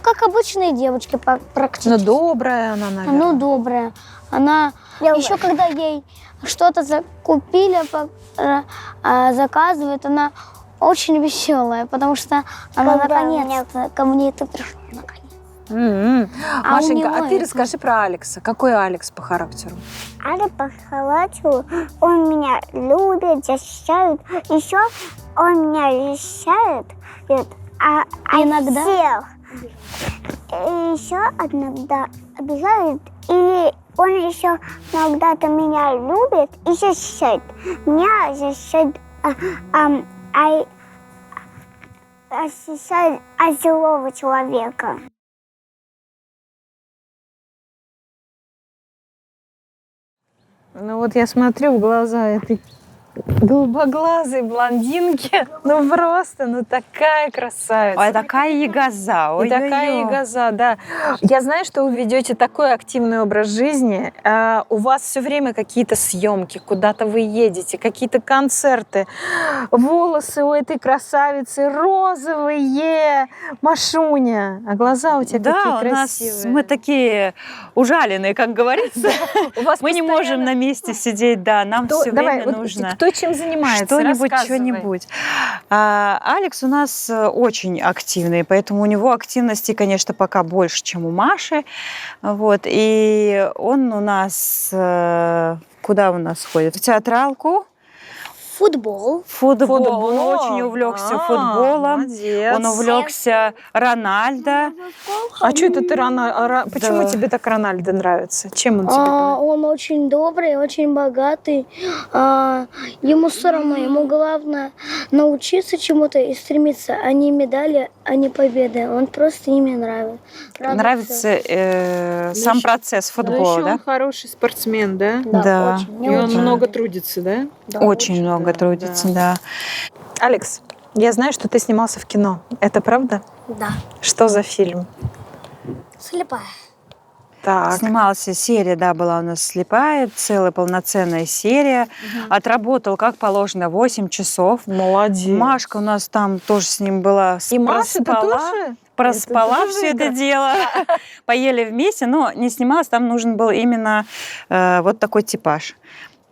как обычные девочки практически. Ну, добрая она, наверное. Ну, добрая. Она еще когда ей что-то купили, заказывает, она очень веселая, потому что она Когда наконец-то ко мне это пришла. Наконец. А у Машенька, него а ты это- расскажи про Алекса. Какой Алекс по характеру? Аля по халату, он меня любит, защищает. Еще он меня защищает Иногда? всех. И еще иногда обижает. И он еще иногда-то меня любит и защищает. Меня защищает, защищает от злого человека. Ну вот я смотрю в глаза этой голубоглазой блондинки. Ну просто, ну такая красавица. Ой, такая ягоза. И такая ягоза, да. Я знаю, что вы ведете такой активный образ жизни. У вас все время какие-то съемки, куда-то вы едете, какие-то концерты. Волосы у этой красавицы розовые, Машуня. А глаза у тебя Да, такие у нас красивые. мы такие ужаленные, как говорится. У вас Мы не можем на месте сидеть, да, нам все Давай, время вот нужно кто чем занимается? что-нибудь, Рассказывай. что-нибудь. Алекс у нас очень активный, поэтому у него активности, конечно, пока больше, чем у Маши. Вот, и он у нас, куда у нас ходит? В театралку. Футбол. Футбол. Он очень увлекся футболом. Молодец. Он увлекся Рональдо. А что это ты Почему Да. тебе так Рональдо нравится? Чем он тебе понравился? Он очень добрый, очень богатый. Ему все равно, ему главное научиться чему-то и стремиться, а не медали, а не победы. Он просто ими Нравится сам процесс Но футбола, еще да? он хороший спортсмен, да? Да. Очень. И Мне он очень много трудится, да? да, Очень много да, трудится, да. Алекс, я знаю, что ты снимался в кино. Это правда? Да. Что за фильм? Слепая. Так. Снимался серия, да, была у нас слепая, целая полноценная серия. Отработал, как положено, 8 часов. Молодец. Машка у нас там тоже с ним была. И Маша, ты тоже? Проспала Это тоже все это игра? дело. Поели вместе, но не снималась. Там нужен был именно вот такой типаж.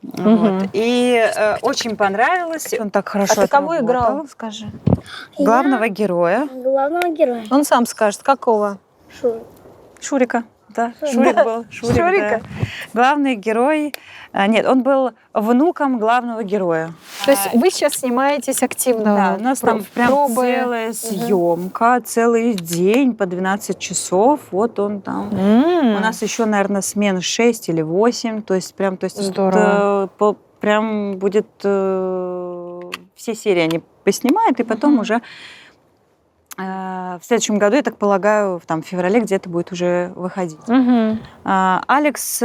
Вот. И очень понравилось. Он так А хорошо ты кого отработал. играл? Скажи. Главного героя. Главного героя. Он сам скажет, какого? Шурика. Да, Шурик был. Шурика? Да. Главный герой... Нет, он был внуком главного героя. То есть вы сейчас снимаетесь активно? Да, у нас там прям пробы. целая съемка, целый день по 12 часов. Вот он там. У нас еще, наверное, смен 6 или 8. То есть прям, Здорово. Прям будет все серии они поснимают, и потом уже в следующем году, я так полагаю, в феврале где-то будет уже выходить. Алекс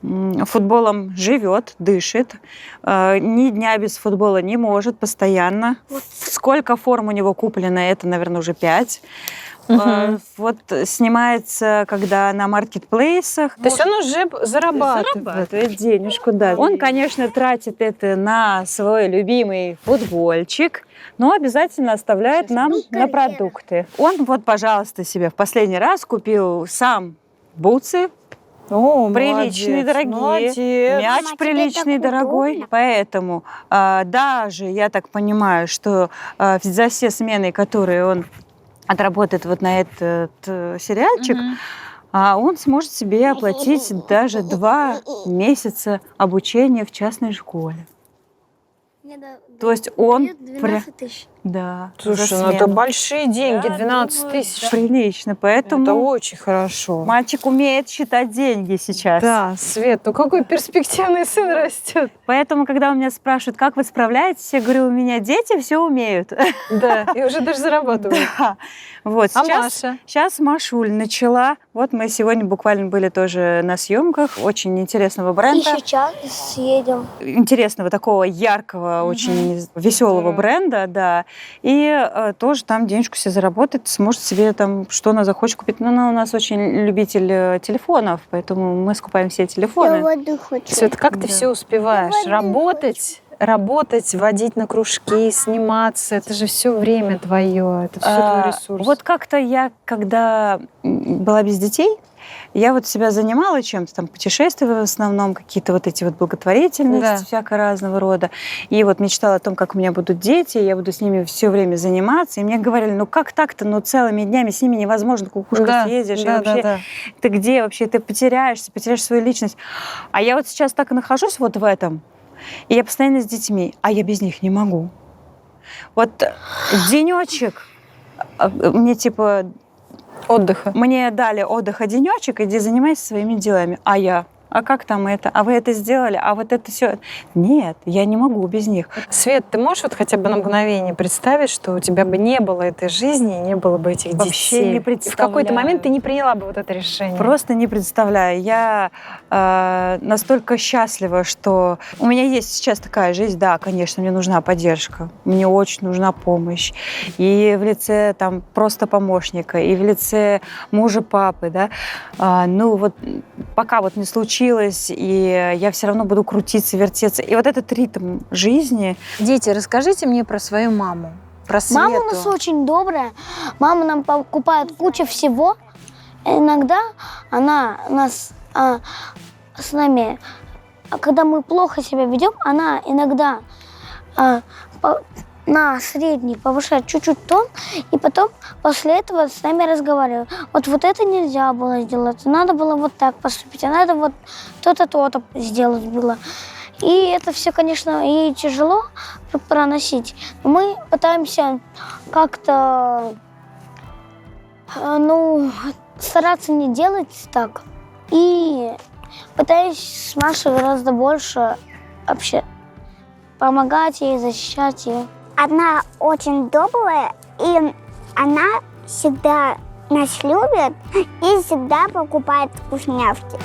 футболом живет, дышит, ни дня без футбола не может, постоянно. Сколько форм у него куплено, это, наверное, уже 5. Вот снимается, когда на маркетплейсах. То есть он уже зарабатывает. Денежку, да. Он, конечно, тратит это на свой любимый футбольчик, но обязательно оставляет нам на продукты. Он вот, пожалуйста, себе в последний раз купил сам бутсы. О, Приличные, молодец, дорогие. молодец. Мяч Мама, приличный, тебе так дорогой. удобно? Поэтому даже, я так понимаю, что за все смены, которые он отработает вот на этот сериальчик, он сможет себе оплатить даже 2 месяца обучения в частной школе. То есть он... 12 тысяч. Да. Слушай, за ну это смену. большие деньги, Да, 12 думаю, тысяч. Прилично, поэтому... Это очень хорошо. Мальчик умеет считать деньги сейчас. Да, Свет, ну какой перспективный сын растет. Поэтому, когда у меня спрашивают, как вы справляетесь, я говорю, у меня дети все умеют. Да, и уже даже зарабатывает. Да. Вот, А сейчас, Маша? сейчас Машуль начала. Вот мы сегодня буквально были тоже на съемках очень интересного И бренда. сейчас съедем. Интересного, такого яркого, очень веселого бренда, да. И тоже там денежку себе заработает, сможет себе там, что она захочет купить. Но она у нас очень любитель телефонов, поэтому мы скупаем все Я телефоны. воду хочу. Свет, как ты Да. все успеваешь? Работать, водить на кружки, сниматься. Это же все время твое, это все твой ресурс. Вот как-то я, когда была без детей, я вот себя занимала чем-то, там, путешествия в основном, какие-то вот эти вот благотворительности, всякого разного рода. И вот мечтала о том, как у меня будут дети, я буду с ними все время заниматься. И мне говорили, ну как так-то, ну целыми днями с ними невозможно, кукушка съездишь. И вообще, ты где вообще, ты потеряешь свою личность. А я вот сейчас так и нахожусь вот в этом. И я постоянно с детьми, а я без них не могу. Вот денечек, мне типа Отдыха. мне дали отдыха денечек, иди занимайся своими делами. А я? А как там это? А вы это сделали? А вот это все? Нет, я не могу без них. Свет, ты можешь вот хотя бы на мгновение представить, что у тебя бы не было этой жизни, не было бы этих Вообще детей? не И в представляю. какой-то момент ты не приняла бы вот это решение? Просто не представляю. Я настолько счастлива, что у меня есть сейчас такая жизнь. Да, конечно, мне нужна поддержка. Мне очень нужна помощь. И в лице там просто помощника, и в лице мужа, папы, да. Ну вот пока вот не случилось, и я все равно буду крутиться, вертеться. И вот этот ритм жизни. Дети, расскажите мне про свою маму, про Свету. Мама у нас очень добрая. Мама нам покупает кучу всего. Иногда она нас с нами, когда мы плохо себя ведем, она иногда на средний повышает чуть-чуть тон, и потом после этого с нами разговаривает. Вот это нельзя было сделать, надо было вот так поступить, а надо вот то-то, то-то сделать было. И это все, конечно, ей тяжело проносить. Но мы пытаемся как-то, стараться не делать так. И пытаюсь с Машей гораздо больше вообще помогать ей, защищать ее. Она очень добрая, и она всегда нас любит и всегда покупает вкусняшки.